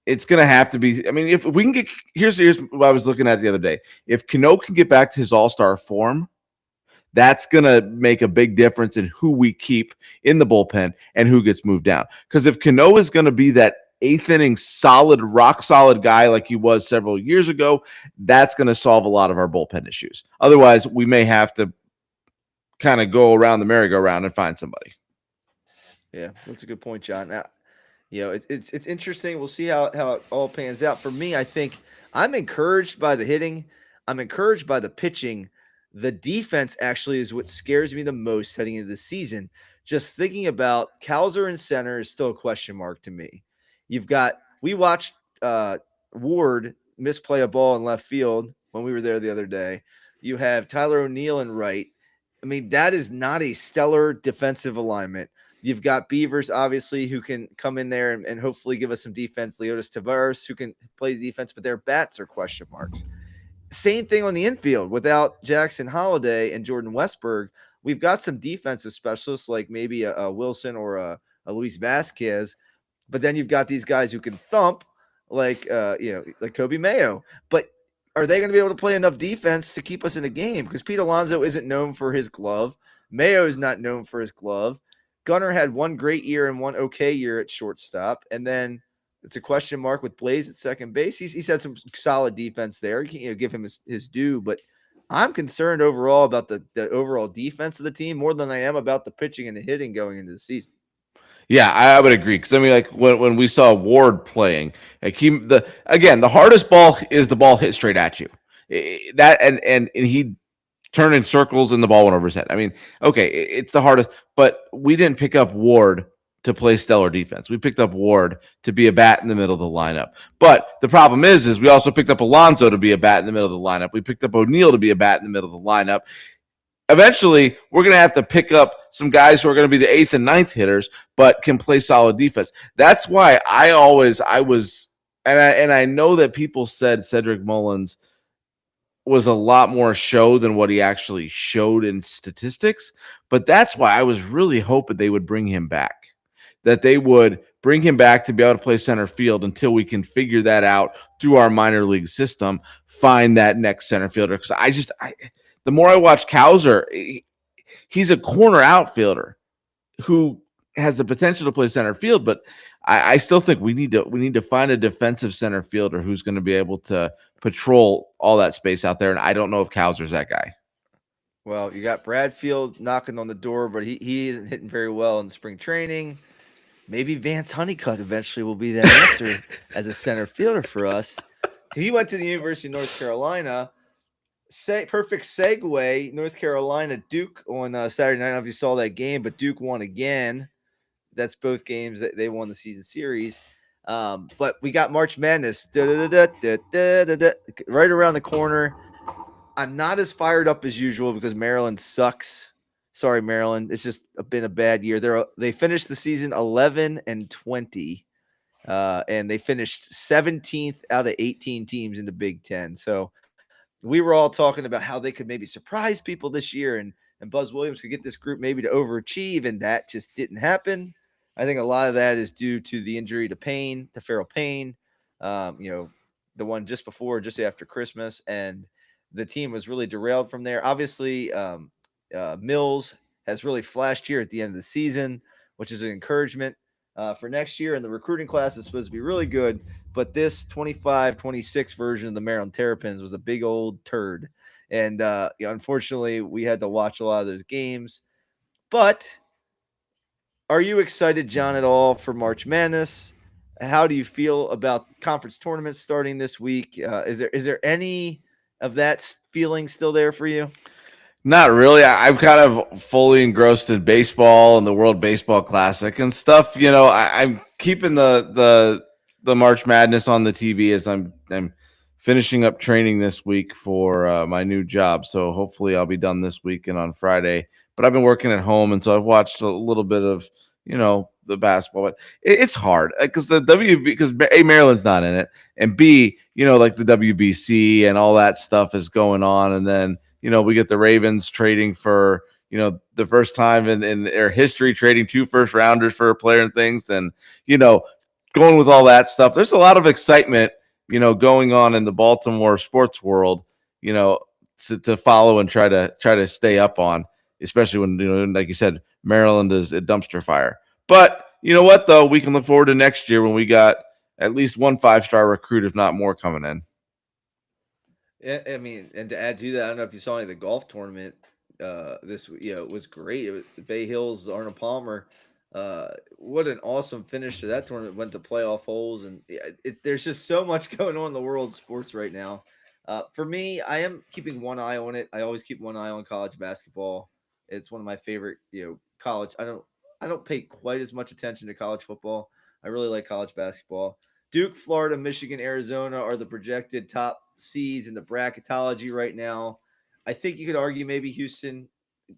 it's going to have to be. I mean, if we can get here's what I was looking at the other day. If Cano can get back to his all-star form, that's going to make a big difference in who we keep in the bullpen and who gets moved down. Because if Cano is going to be that eighth inning rock solid guy like he was several years ago, that's going to solve a lot of our bullpen issues. Otherwise, we may have to kind of go around the merry-go-round and find somebody. Yeah, that's a good point, John. Now, it's interesting. We'll see how it all pans out. For me, I think I'm encouraged by the hitting. I'm encouraged by the pitching. The defense actually is what scares me the most heading into the season. Just thinking about Cowser in center is still a question mark to me. We watched Ward misplay a ball in left field when we were there the other day. You have Tyler O'Neill in right. I mean, that is not a stellar defensive alignment. You've got Beavers, obviously, who can come in there and hopefully give us some defense. Leotis Tavares, who can play defense, but their bats are question marks. Same thing on the infield. Without Jackson Holiday and Jordan Westberg, we've got some defensive specialists like maybe a Wilson or a Luis Vasquez, but then you've got these guys who can thump like Kobe Mayo. But are they going to be able to play enough defense to keep us in a game? Because Pete Alonso isn't known for his glove. Mayo is not known for his glove. Gunnar had one great year and one okay year at shortstop, and then it's a question mark with Blaze at second base. He's had some solid defense there. You can give him his due, but I'm concerned overall about the overall defense of the team more than I am about the pitching and the hitting going into the season. Yeah, I would agree, because I mean, like when we saw Ward playing, like the hardest ball is the ball hit straight at you. That and he turned in circles and the ball went over his head. I mean, okay, it's the hardest, but we didn't pick up Ward to play stellar defense. We picked up Ward to be a bat in the middle of the lineup. But the problem is we also picked up Alonso to be a bat in the middle of the lineup. We picked up O'Neill to be a bat in the middle of the lineup. Eventually, we're going to have to pick up some guys who are going to be the eighth and ninth hitters, but can play solid defense. That's why I know that people said Cedric Mullins was a lot more show than what he actually showed in statistics, but that's why I was really hoping they would bring him back, that they would bring him back to be able to play center field until we can figure that out through our minor league system, find that next center fielder. Because the more I watch Cowser, he's a corner outfielder who has the potential to play center field, but I still think we need to find a defensive center fielder who's going to be able to patrol all that space out there. And I don't know if Cowser's that guy. Well, you got Bradfield knocking on the door, but he isn't hitting very well in spring training. Maybe Vance Honeycutt eventually will be that answer as a center fielder for us. He went to the University of North Carolina. Perfect segue. North Carolina, Duke on Saturday night. I don't know if you saw that game, but Duke won again. That's both games that they won the season series. But we got March Madness right around the corner. I'm not as fired up as usual because Maryland sucks. Sorry, Maryland. It's just been a bad year. They finished the season 11-20, and they finished 17th out of 18 teams in the Big Ten. So we were all talking about how they could maybe surprise people this year, and Buzz Williams could get this group maybe to overachieve, and that just didn't happen. I think a lot of that is due to the injury to Farrell Payne, the one just before, just after Christmas, and the team was really derailed from there. Obviously, Mills has really flashed here at the end of the season, which is an encouragement for next year. And the recruiting class is supposed to be really good. But this 25-26 version of the Maryland Terrapins was a big old turd. And unfortunately, we had to watch a lot of those games. But are you excited, John, at all for March Madness? How do you feel about conference tournaments starting this week? Is there any of that feeling still there for you? Not really. I'm kind of fully engrossed in baseball and the World Baseball Classic and stuff. I'm keeping the March Madness on the TV as I'm finishing up training this week for my new job. So hopefully I'll be done this week and on Friday. But I've been working at home, and so I've watched a little bit of the basketball. But it's hard because Maryland's not in it, and B, like the WBC and all that stuff is going on, and then we get the Ravens trading for the first time in their history, trading 2 first-rounders for a player and things, and going with all that stuff. There's a lot of excitement going on in the Baltimore sports world, to follow and try to stay up on, especially when, like you said, Maryland is a dumpster fire. But you know what, though? We can look forward to next year when we got at least one 5-star recruit, if not more, coming in. Yeah, I mean, and to add to that, I don't know if you saw any of the golf tournament this week. It was great. It was Bay Hills, Arnold Palmer. What an awesome finish to that tournament. Went to playoff holes, and there's just so much going on in the world of sports right now. For me, I am keeping one eye on it. I always keep one eye on college basketball. It's one of my favorite, college. I don't pay quite as much attention to college football. I really like college basketball. Duke, Florida, Michigan, Arizona are the projected top seeds in the bracketology right now. I think you could argue maybe Houston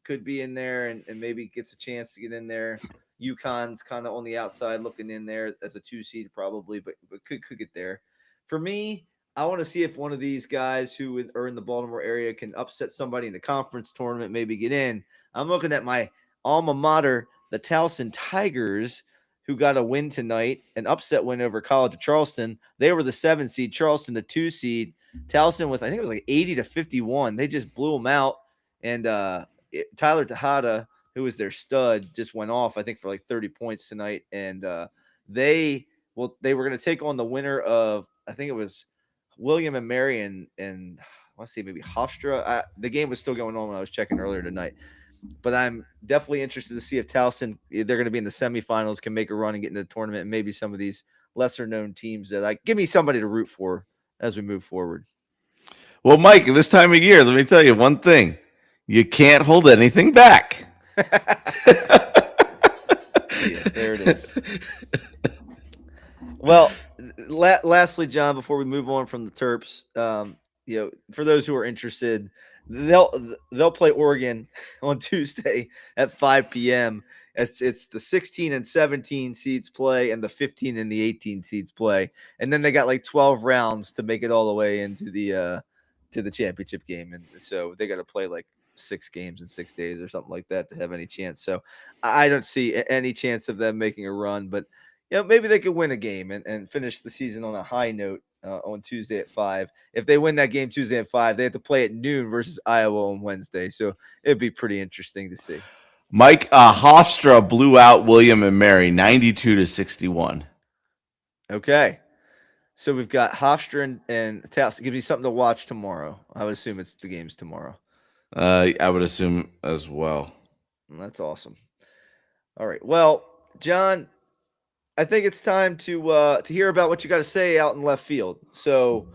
could be in there and maybe gets a chance to get in there. UConn's kind of on the outside looking in there as a 2 seed probably, but could get there. For me, I want to see if one of these guys who are in the Baltimore area can upset somebody in the conference tournament, maybe get in. I'm looking at my alma mater, the Towson Tigers, who got a win tonight, an upset win over College of Charleston. They were the 7 seed, Charleston the 2 seed. Towson with, I think it was like 80-51. They just blew them out. And Tyler Tejada, who was their stud, just went off, I think, for like 30 points tonight. And they were going to take on the winner of, I think it was William and Mary and let's see, maybe Hofstra. The game was still going on when I was checking earlier tonight. But I'm definitely interested to see if Towson, they're going to be in the semifinals, can make a run and get into the tournament, and maybe some of these lesser known teams that give me somebody to root for as we move forward. Well, Mike, this time of year, let me tell you one thing. You can't hold anything back. Yeah, there it is. Well, lastly, John, before we move on from the Terps, for those who are interested, they'll play Oregon on Tuesday at 5 p.m. It's the 16 and 17 seeds play and the 15 and the 18 seeds play, and then they got like 12 rounds to make it all the way into the to the championship game, and so they got to play like 6 games in 6 days or something like that to have any chance. So I don't see any chance of them making a run, but maybe they could win a game and finish the season on a high note on Tuesday at 5. If they win that game Tuesday at 5, they have to play at noon versus Iowa on Wednesday. So it'd be pretty interesting to see. Mike, Hofstra blew out William and Mary 92-61. Okay. So we've got Hofstra and Towson. Gives me something to watch tomorrow. I would assume it's the games tomorrow. I would assume as well. That's awesome. All right. Well, John, I think it's time to hear about what you got to say out in left field. So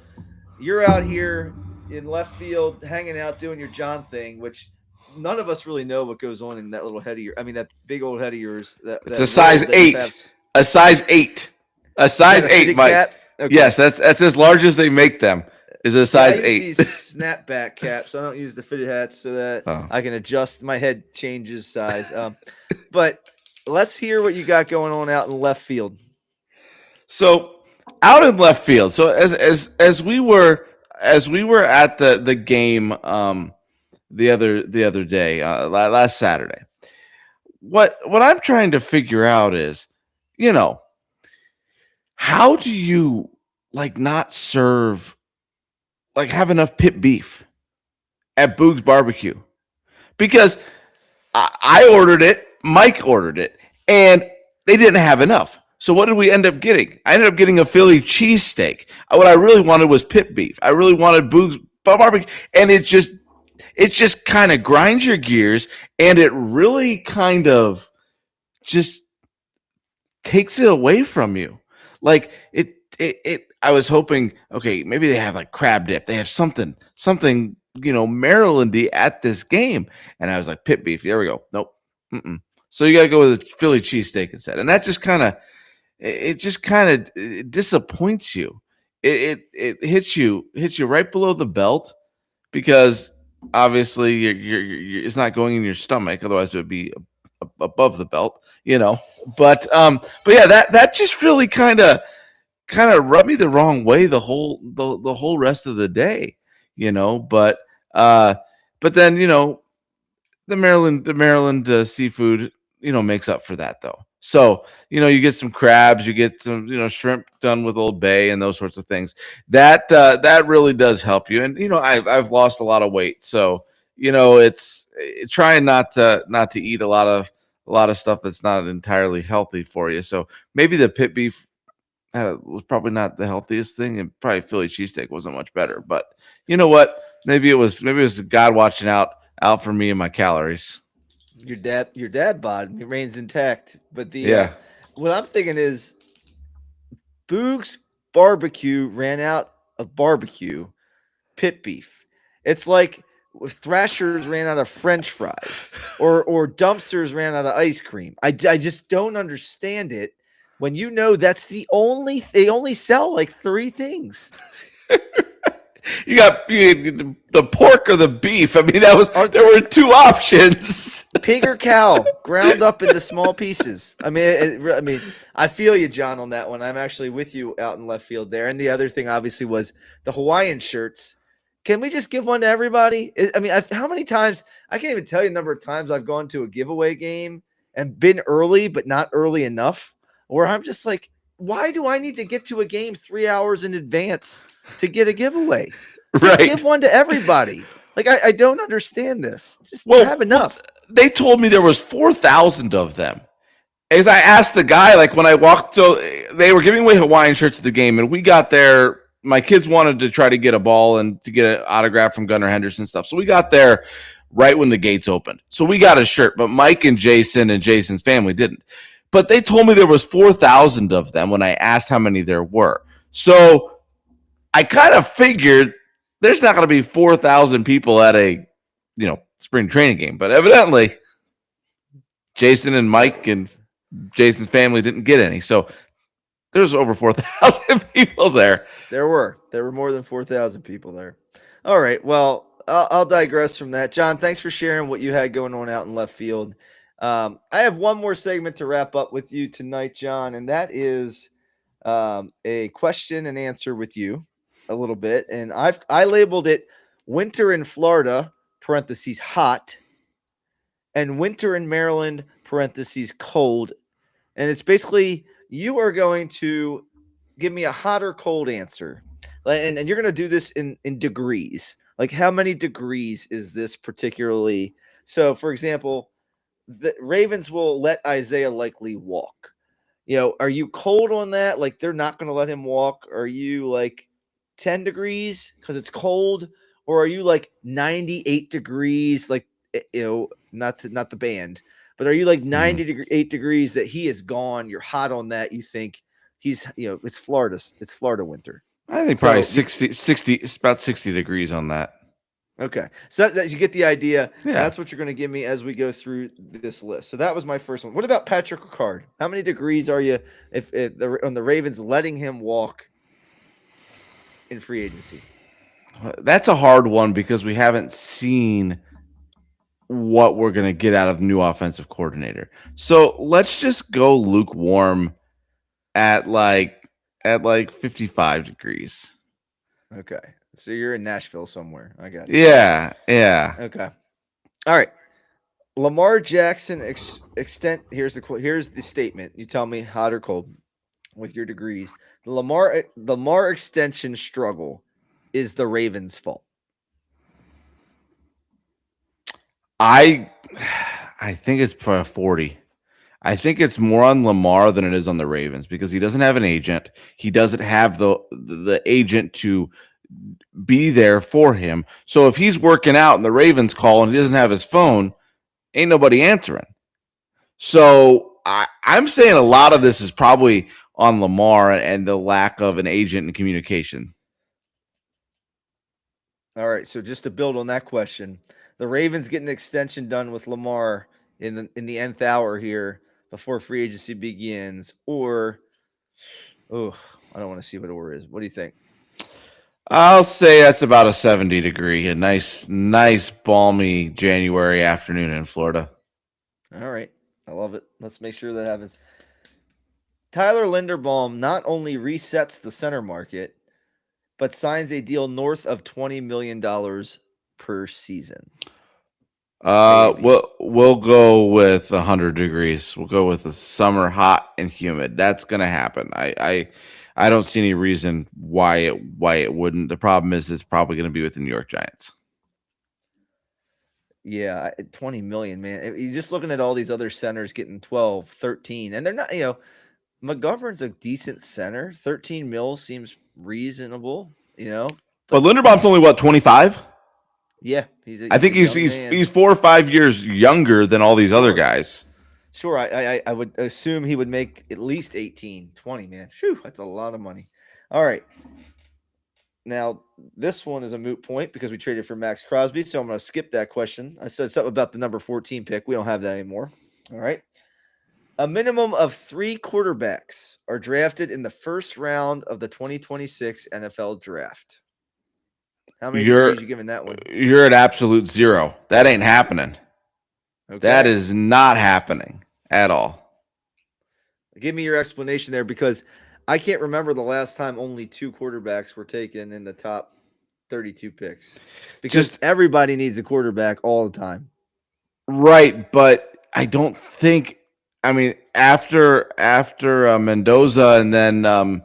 you're out here in left field, hanging out, doing your John thing, which none of us really know what goes on in that little head of yours. I mean, that big old head of yours. It's a size 8. A size 8. A Is size that a 8, fitted Mike. cap? Okay. Yes, that's as large as they make them. Is a Yeah, I size use 8. these snapback caps. I don't use the fitted hats so that Oh. I can adjust my head changes size. But let's hear what you got going on out in left field. So out in left field. So as we were at the game the other day, last Saturday. What I'm trying to figure out is, you know, how do you like not serve, like have enough pit beef at Boog's Barbecue? Because I ordered it, Mike ordered it, and they didn't have enough. So what did we end up getting? I ended up getting a Philly cheesesteak. What I really wanted was pit beef. I really wanted Boog's Barbecue, and it just kind of grinds your gears, and it really kind of just takes it away from you. Like it I was hoping, okay, maybe they have like crab dip. They have something, Marylandy at this game. And I was like, pit beef. There we go. Nope. Mm-mm. So you got to go with a Philly cheesesteak instead. And that just kind of, it disappoints you. It hits you right below the belt, because obviously you're it's not going in your stomach. Otherwise it would be above the belt, But yeah, that just really kind of rubbed me the wrong way the whole rest of the day, But then the Maryland seafood makes up for that though. So you get some crabs, you get some shrimp done with Old Bay and those sorts of things. That really does help you. And I've lost a lot of weight, so it's trying not to eat a lot of stuff that's not entirely healthy for you. So maybe the pit beef was probably not the healthiest thing, and probably Philly cheesesteak wasn't much better. But you know what? Maybe it was God watching out for me and my calories. Your dad bod remains intact, but Yeah. What I'm thinking is Boog's Barbecue ran out of barbecue pit beef. It's like if Thrasher's ran out of French fries or Dumpsters ran out of ice cream. I just don't understand it when that's they only sell like 3 things. You got the pork or the beef. I mean, there were 2 options. Pig or cow, ground up into small pieces. I mean, I feel you, John, on that one. I'm actually with you out in left field there. And the other thing, obviously, was the Hawaiian shirts. Can we just give one to everybody? I mean, how many times? I can't even tell you the number of times I've gone to a giveaway game and been early, but not early enough, where I'm just like, why do I need to get to a game 3 hours in advance to get a giveaway? Just give one to everybody. Like, I don't understand this. Just have enough. They told me there was 4,000 of them. As I asked the guy, like when I walked, so they were giving away Hawaiian shirts at the game, and we got there. My kids wanted to try to get a ball and to get an autograph from Gunnar Henderson stuff. So we got there right when the gates opened. So we got a shirt, but Mike and Jason and Jason's family didn't. But they told me there was 4,000 of them when I asked how many there were. So I kind of figured there's not going to be 4,000 people at a, spring training game. But evidently, Jason and Mike and Jason's family didn't get any. So there's over 4,000 people there. There were more than 4,000 people there. All right. Well, I'll digress from that. John, thanks for sharing what you had going on out in left field. I have one more segment to wrap up with you tonight, John, and that is a question and answer with you a little bit. And I labeled it Winter in Florida, parentheses hot, and Winter in Maryland, parentheses cold. And it's basically you are going to give me a hot or cold answer. And you're going to do this in degrees. Like, how many degrees is this particularly? So, for example, the Ravens will let Isaiah Likely walk. Are you cold on that? Like, they're not going to let him walk? Are you like 10 degrees because it's cold? Or are you like 98 degrees? Like, not the band, but are you like 98 degrees that he is gone? You're hot on that. You think he's, it's Florida winter. I think probably 60, it's about 60 degrees on that. Okay, so that you get the idea. Yeah. That's what you're going to give me as we go through this list. So that was my first one. What about Patrick Ricard? How many degrees are you if on the Ravens letting him walk in free agency? That's a hard one because we haven't seen what we're going to get out of new offensive coordinator. So let's just go lukewarm at like 55 degrees. Okay, so you're in Nashville somewhere. I got it. Yeah, yeah. Okay. All right. Lamar Jackson extent. Here's the statement. You tell me hot or cold with your degrees. The Lamar extension struggle is the Ravens' fault. I think it's for 40. I think it's more on Lamar than it is on the Ravens because he doesn't have an agent. He doesn't have the agent to be there for him. So if he's working out and the Ravens call and he doesn't have his phone, ain't nobody answering. So I'm saying a lot of this is probably on Lamar and the lack of an agent and communication. All right. So just to build on that question, the Ravens get an extension done with Lamar in the nth hour here before free agency begins, or I don't want to see what or is. What do you think? I'll say that's about a 70 degree, a nice balmy January afternoon in Florida. All right. I love it. Let's make sure that happens. Tyler Linderbaum not only resets the center market, but signs a deal north of $20 million per season. We'll go with 100 degrees. We'll go with the summer hot and humid. That's gonna happen. I don't see any reason why it wouldn't. The problem is it's probably gonna be with the New York Giants. Yeah, 20 million, man. You're just looking at all these other centers getting 12, 13, and they're not, McGovern's a decent center. 13 mil seems reasonable, But Linderbaum's only what, 25? Yeah, I think he's 4 or 5 years younger than all these other guys. Sure, I would assume he would make at least 18, 20, man. Phew, that's a lot of money. All right. Now, this one is a moot point because we traded for Max Crosby, so I'm going to skip that question. I said something about the number 14 pick. We don't have that anymore. All right. A minimum of 3 quarterbacks are drafted in the first round of the 2026 NFL draft. How many degrees are you giving that one? You're at absolute 0. That ain't happening. Okay. That is not happening at all. Give me your explanation there because I can't remember the last time only 2 quarterbacks were taken in the top 32 picks. Because everybody needs a quarterback all the time. Right, but I don't think – I mean, after Mendoza and then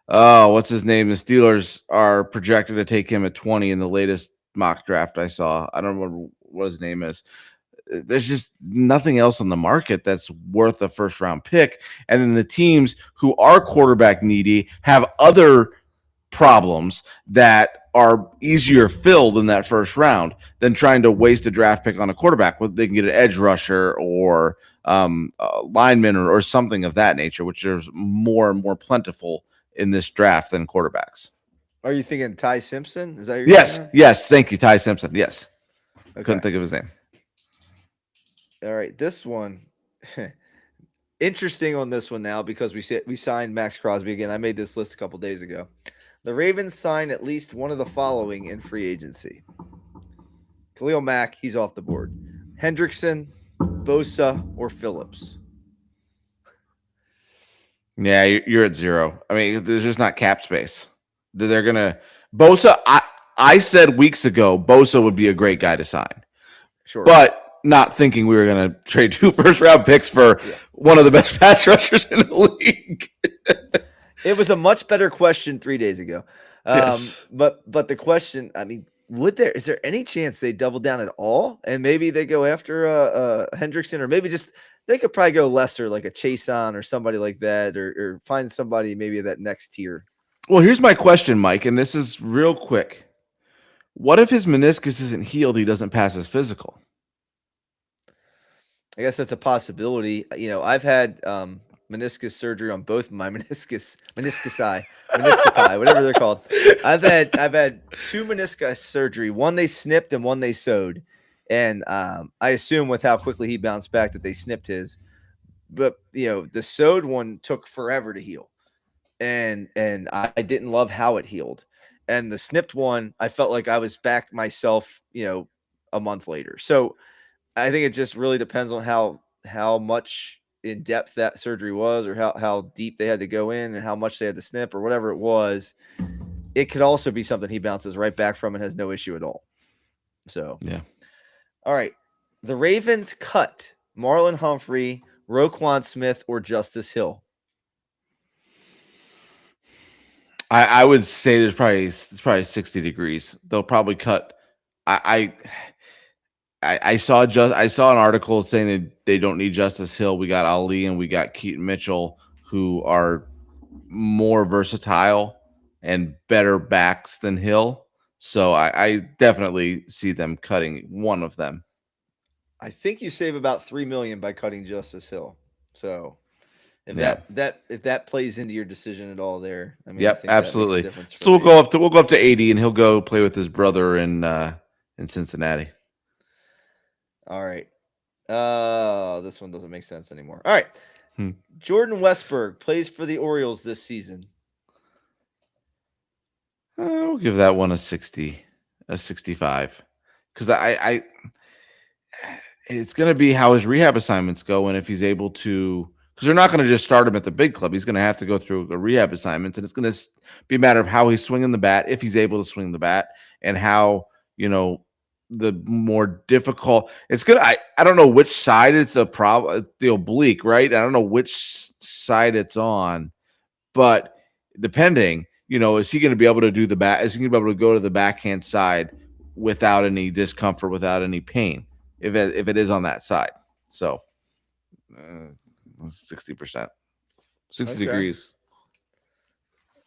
what's his name? The Steelers are projected to take him at 20 in the latest mock draft I saw. I don't remember what his name is. There's just nothing else on the market that's worth a first round pick. And then the teams who are quarterback needy have other problems that are easier filled in that first round than trying to waste a draft pick on a quarterback. They can get an edge rusher or a lineman or something of that nature, which is more and more plentiful in this draft than quarterbacks. Are you thinking Ty Simpson? Is that your name? Yes. Thank you, Ty Simpson. Yes. Okay. Couldn't think of his name. All right, this one interesting on this one now because we signed Max Crosby again. I made this list a couple days ago. The Ravens signed at least one of the following in free agency. Khalil Mack, he's off the board. Hendrickson, Bosa, or Phillips. Yeah, you're at 0. I mean, there's just not cap space. They're gonna Bosa. I said weeks ago Bosa would be a great guy to sign. Sure, but not thinking we were going to trade 2 first-round picks for one of the best pass rushers in the league. It was a much better question 3 days ago. Yes. But the question, I mean, is there any chance they double down at all? And maybe they go after Hendrickson, or maybe just they could probably go lesser, like a Chason or somebody like that, or find somebody maybe that next tier. Well, here's my question, Mike, and this is real quick. What if his meniscus isn't healed? He doesn't pass his physical. I guess that's a possibility. I've had meniscus surgery on both my menisci, whatever they're called. I've had 2 meniscus surgery. One they snipped and one they sewed. And I assume with how quickly he bounced back that they snipped his. But the sewed one took forever to heal, and I didn't love how it healed. And the snipped one, I felt like I was back myself, a month later. So I think it just really depends on how much in depth that surgery was, or how deep they had to go in, and how much they had to snip, or whatever it was. It could also be something he bounces right back from and has no issue at all. So Yeah. All right, the Ravens cut Marlon Humphrey, Roquan Smith, or Justice Hill. I would say it's probably 60 degrees. They'll probably cut. I saw an article saying that they don't need Justice Hill. We got Ali and we got Keaton Mitchell, who are more versatile and better backs than Hill. So I definitely see them cutting one of them. I think you save about $3 million by cutting Justice Hill. So if that plays into your decision at all, there, I mean, yep, I think absolutely. That makes a difference So we'll go up to 80, and he'll go play with his brother in Cincinnati. All right. This one doesn't make sense anymore. All right. Jordan Westberg plays for the Orioles this season. We'll give that one a 60, a 65, because I it's going to be how his rehab assignments go, and if he's able to, because they're not going to just start him at the big club. He's going to have to go through a rehab assignments, and it's going to be a matter of how he's swinging the bat, if he's able to swing the bat, and how, the more difficult it's going to, I don't know which side it's a problem, the oblique, right? I don't know which side it's on, but depending, is he going to be able to do the bat? Is he going to be able to go to the backhand side without any discomfort, without any pain, if it is on that side? So 60%, 60 degrees.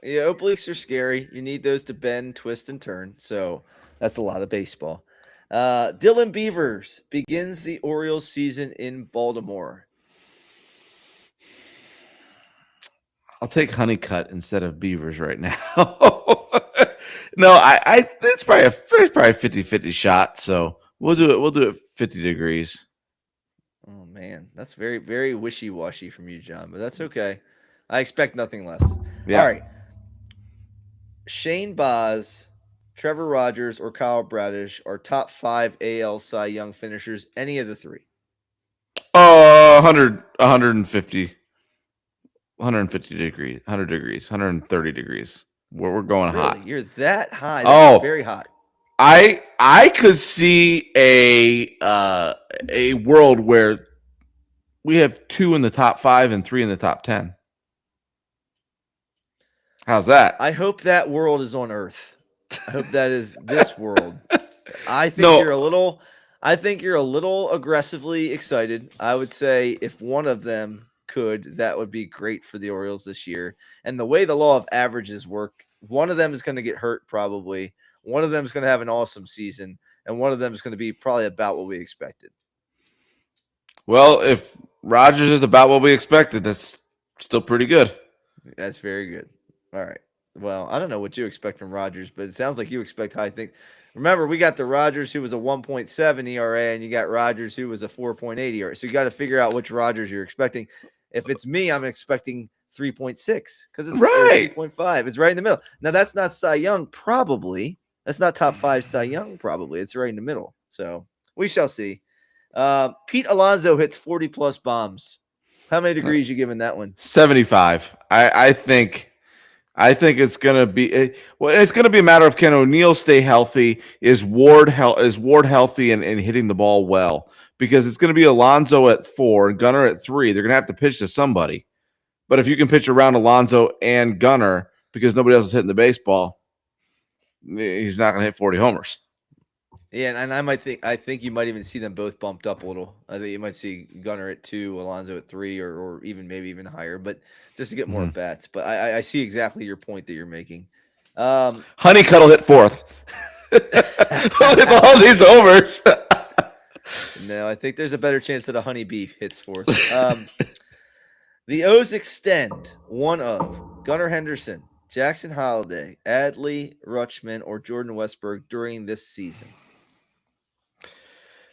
Yeah, obliques are scary. You need those to bend, twist, and turn. So that's a lot of baseball. Dylan Beavers begins the Orioles season in Baltimore. I'll take Honeycutt instead of Beavers right now. No, it's probably a 50-50 shot. So we'll do it 50 degrees. Oh man, that's very, very wishy-washy from you, John, but that's okay. I expect nothing less. Yeah. All right. Shane Baz, Trevor Rogers, or Kyle Bradish are top 5 AL Cy Young finishers. Any of the 3? 150 degrees, 100 degrees, 130 degrees. We're going really? hot. You're that high. That's very hot. I could see a world where we have 2 in the top 5 and 3 in the top 10. How's that? I hope that world is on Earth. I hope that is this world. I think you're a little aggressively excited. I would say if one of them could, that would be great for the Orioles this year. And the way the law of averages work, one of them is going to get hurt probably. One of them is going to have an awesome season, and one of them is going to be probably about what we expected. Well, if Rogers is about what we expected, that's still pretty good. That's very good. All right. Well, I don't know what you expect from Rogers, but it sounds like you expect high things. Remember, we got the Rogers who was a 1.7 ERA, and you got Rogers who was a 4.8 ERA. So you got to figure out which Rogers you're expecting. If it's me, I'm expecting 3.6 because it's right. 3.5. It's right in the middle. Now, that's not Cy Young, probably. That's not top 5 Cy Young, probably. It's right in the middle. So we shall see. Pete Alonso hits 40-plus bombs. How many degrees you giving that one? 75. I think it's going to be it's going to be a matter of can O'Neill stay healthy? Is Ward healthy and hitting the ball well? Because it's going to be Alonso at 4 and Gunnar at 3. They're going to have to pitch to somebody. But if you can pitch around Alonso and Gunnar because nobody else is hitting the baseball, he's not going to hit 40 homers. Yeah, and I think you might even see them both bumped up a little. I think you might see Gunnar at 2, Alonso at 3, or even maybe even higher, but just to get more bats. But I see exactly your point that you're making. Honeycutt will hit 4th. With all these homers. No, I think there's a better chance that a honeybee hits 4th. The O's extend one of Gunnar Henderson, Jackson Holiday, Adley Rutschman, or Jordan Westberg during this season.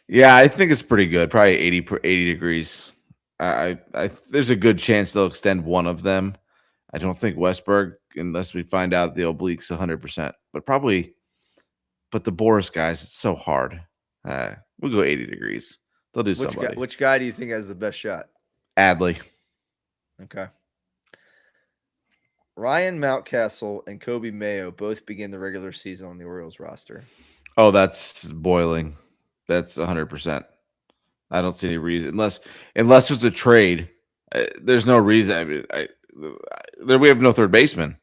Yeah, I think it's pretty good. Probably 80 degrees. There's a good chance they'll extend one of them. I don't think Westberg, unless we find out the obliques 100%. But probably, but the Boris guys, it's so hard. We'll go 80 degrees. They'll do somebody. Which guy do you think has the best shot? Adley. Okay. Ryan Mountcastle and Kobe Mayo both begin the regular season on the Orioles roster. Oh, that's boiling. That's 100%. I don't see any reason unless there's a trade. There's no reason. I mean, there we have no third baseman.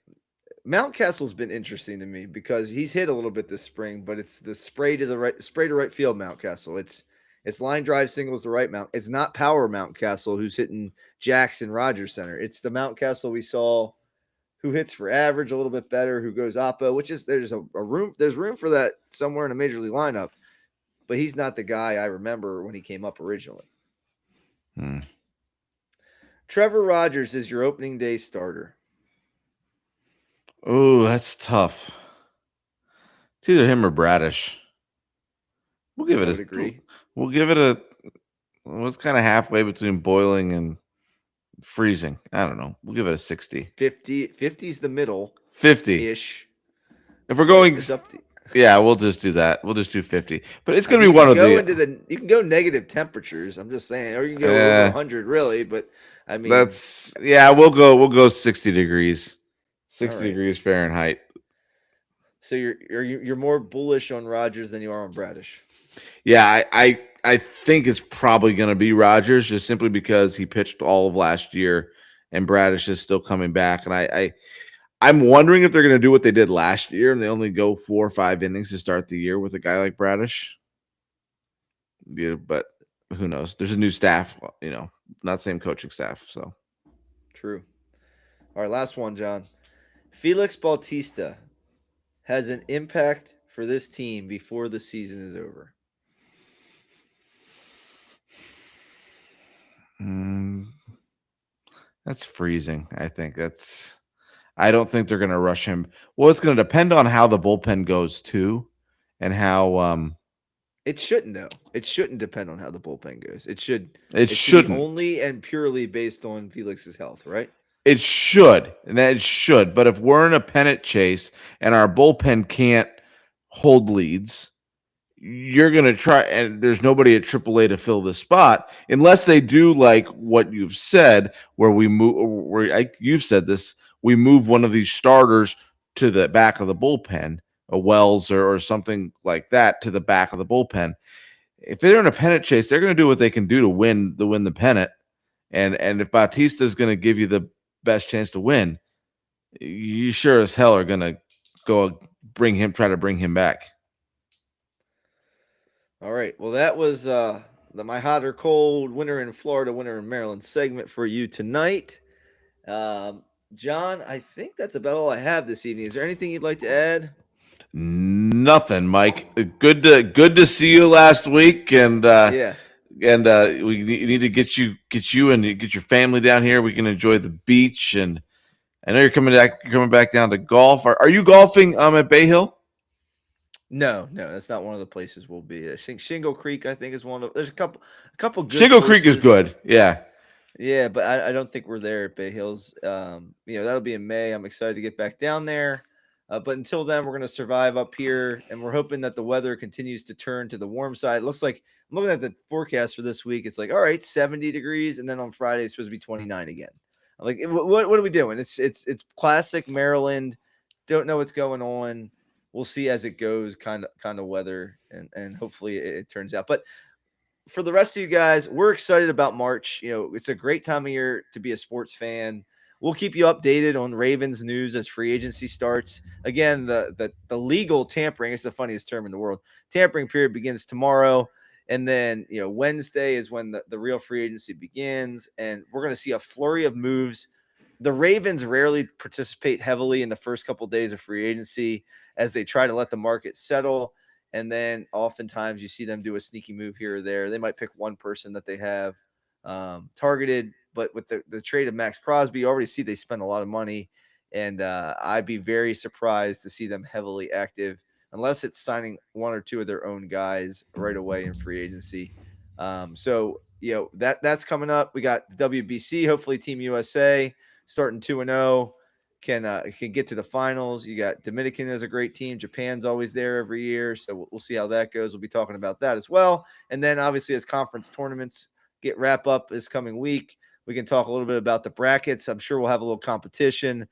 Mountcastle's been interesting to me because he's hit a little bit this spring, but it's the spray to right field Mountcastle. It's line drive singles to right Mount. It's not power Mountcastle who's hitting Jackson Rogers Center. It's the Mountcastle we saw who hits for average a little bit better, who goes oppo, which is there's room for that somewhere in a major league lineup, but he's not the guy I remember when he came up originally. Trevor Rogers is your opening day starter. Oh, that's tough. It's either him or Bradish. We'll give it a degree. We'll give it a. What's kind of halfway between boiling and freezing? I don't know. We'll give it a 60. 50 is the middle. 50 ish. If we're going, yeah, we'll just do that. We'll just do 50. But it's going to be one of the. You can go negative temperatures. I'm just saying, or you can go over 100 really. But I mean, we'll go 60 degrees. 60 degrees Fahrenheit. So you're more bullish on Rogers than you are on Bradish. Yeah, I think it's probably going to be Rogers just simply because he pitched all of last year and Bradish is still coming back. And I'm wondering if they're going to do what they did last year and they only go 4 or 5 innings to start the year with a guy like Bradish. Yeah, but who knows? There's a new staff, not same coaching staff. So true. All right, last one, John. Felix Bautista has an impact for this team before the season is over. That's freezing. I don't think they're going to rush him. Well, it's going to depend on how the bullpen goes too, and how. It shouldn't though. It shouldn't depend on how the bullpen goes. It should. It shouldn't. Only and purely based on Felix's health, right? It should, and that it should. But if we're in a pennant chase and our bullpen can't hold leads, you're going to try, and there's nobody at AAA to fill this spot unless they do like what you've said, where we move. You've said this, we move one of these starters to the back of the bullpen, a Wells or something like that, to the back of the bullpen. If they're in a pennant chase, they're going to do what they can do to win the pennant. And if Bautista is going to give you the best chance to win, you sure as hell are going to try to bring him back. All right. Well, that was my hot or cold winter in Florida, winter in Maryland segment for you tonight. John, I think that's about all I have this evening. Is there anything you'd like to add? Nothing, Mike. Good to see you last week, and we need to get you and get your family down here. We can enjoy the beach, and I know you're coming back down to golf. Are you golfing at Bay Hill? No, that's not one of the places we'll be. I think Shingle Creek, is one of. There's a couple good. Shingle Creek is good. Yeah, but I don't think we're there at Bay Hills. That'll be in May. I'm excited to get back down there. But until then, we're going to survive up here, and we're hoping that the weather continues to turn to the warm side. It looks like I'm looking at the forecast for this week. It's like, all right, 70 degrees, and then on Friday it's supposed to be 29 again. I'm like, what are we doing? It's classic Maryland. Don't know what's going on. We'll see as it goes, kind of weather, and hopefully it turns out. But for the rest of you guys, we're excited about March. It's a great time of year to be a sports fan. We'll keep you updated on Ravens news as free agency starts. Again, the legal tampering, it's the funniest term in the world. Tampering period begins tomorrow. And then, Wednesday is when the real free agency begins. And we're going to see a flurry of moves. The Ravens rarely participate heavily in the first couple of days of free agency as they try to let the market settle. And then oftentimes you see them do a sneaky move here or there. They might pick one person that they have targeted. but with the trade of Max Crosby, you already see they spend a lot of money, and I'd be very surprised to see them heavily active unless it's signing one or two of their own guys right away in free agency. So that's coming up. We got the WBC, hopefully Team USA starting 2-0 can get to the finals. You got Dominican as a great team. Japan's always there every year, so we'll see how that goes. We'll be talking about that as well. And then obviously as conference tournaments wrap up this coming week, we can talk a little bit about the brackets. I'm sure we'll have a little competition.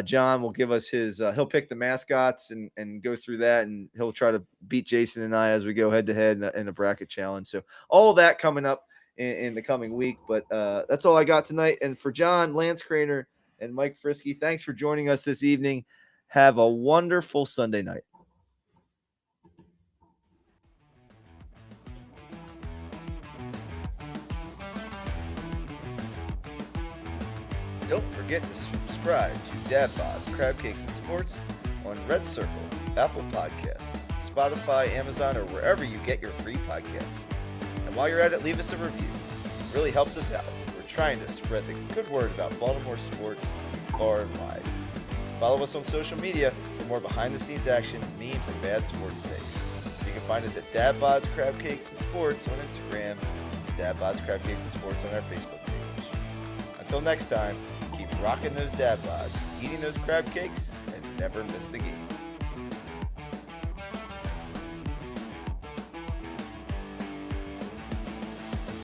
John will give us his he'll pick the mascots and go through that, and he'll try to beat Jason and I as we go head to head in a bracket challenge. So all that coming up in the coming week. But that's all I got tonight. And for John, Lance Craner, and Mike Frisky, thanks for joining us this evening. Have a wonderful Sunday night. Don't forget to subscribe to Dad Bods, Crab Cakes, and Sports on Red Circle, Apple Podcasts, Spotify, Amazon, or wherever you get your free podcasts. And while you're at it, leave us a review. It really helps us out. We're trying to spread the good word about Baltimore sports far and wide. Follow us on social media for more behind-the-scenes actions, memes, and bad sports takes. You can find us at Dad Bods, Crab Cakes, and Sports on Instagram, and Dad Bods, Crab Cakes, and Sports on our Facebook page. Until next time, keep rocking those dad bods, eating those crab cakes, and never miss the game.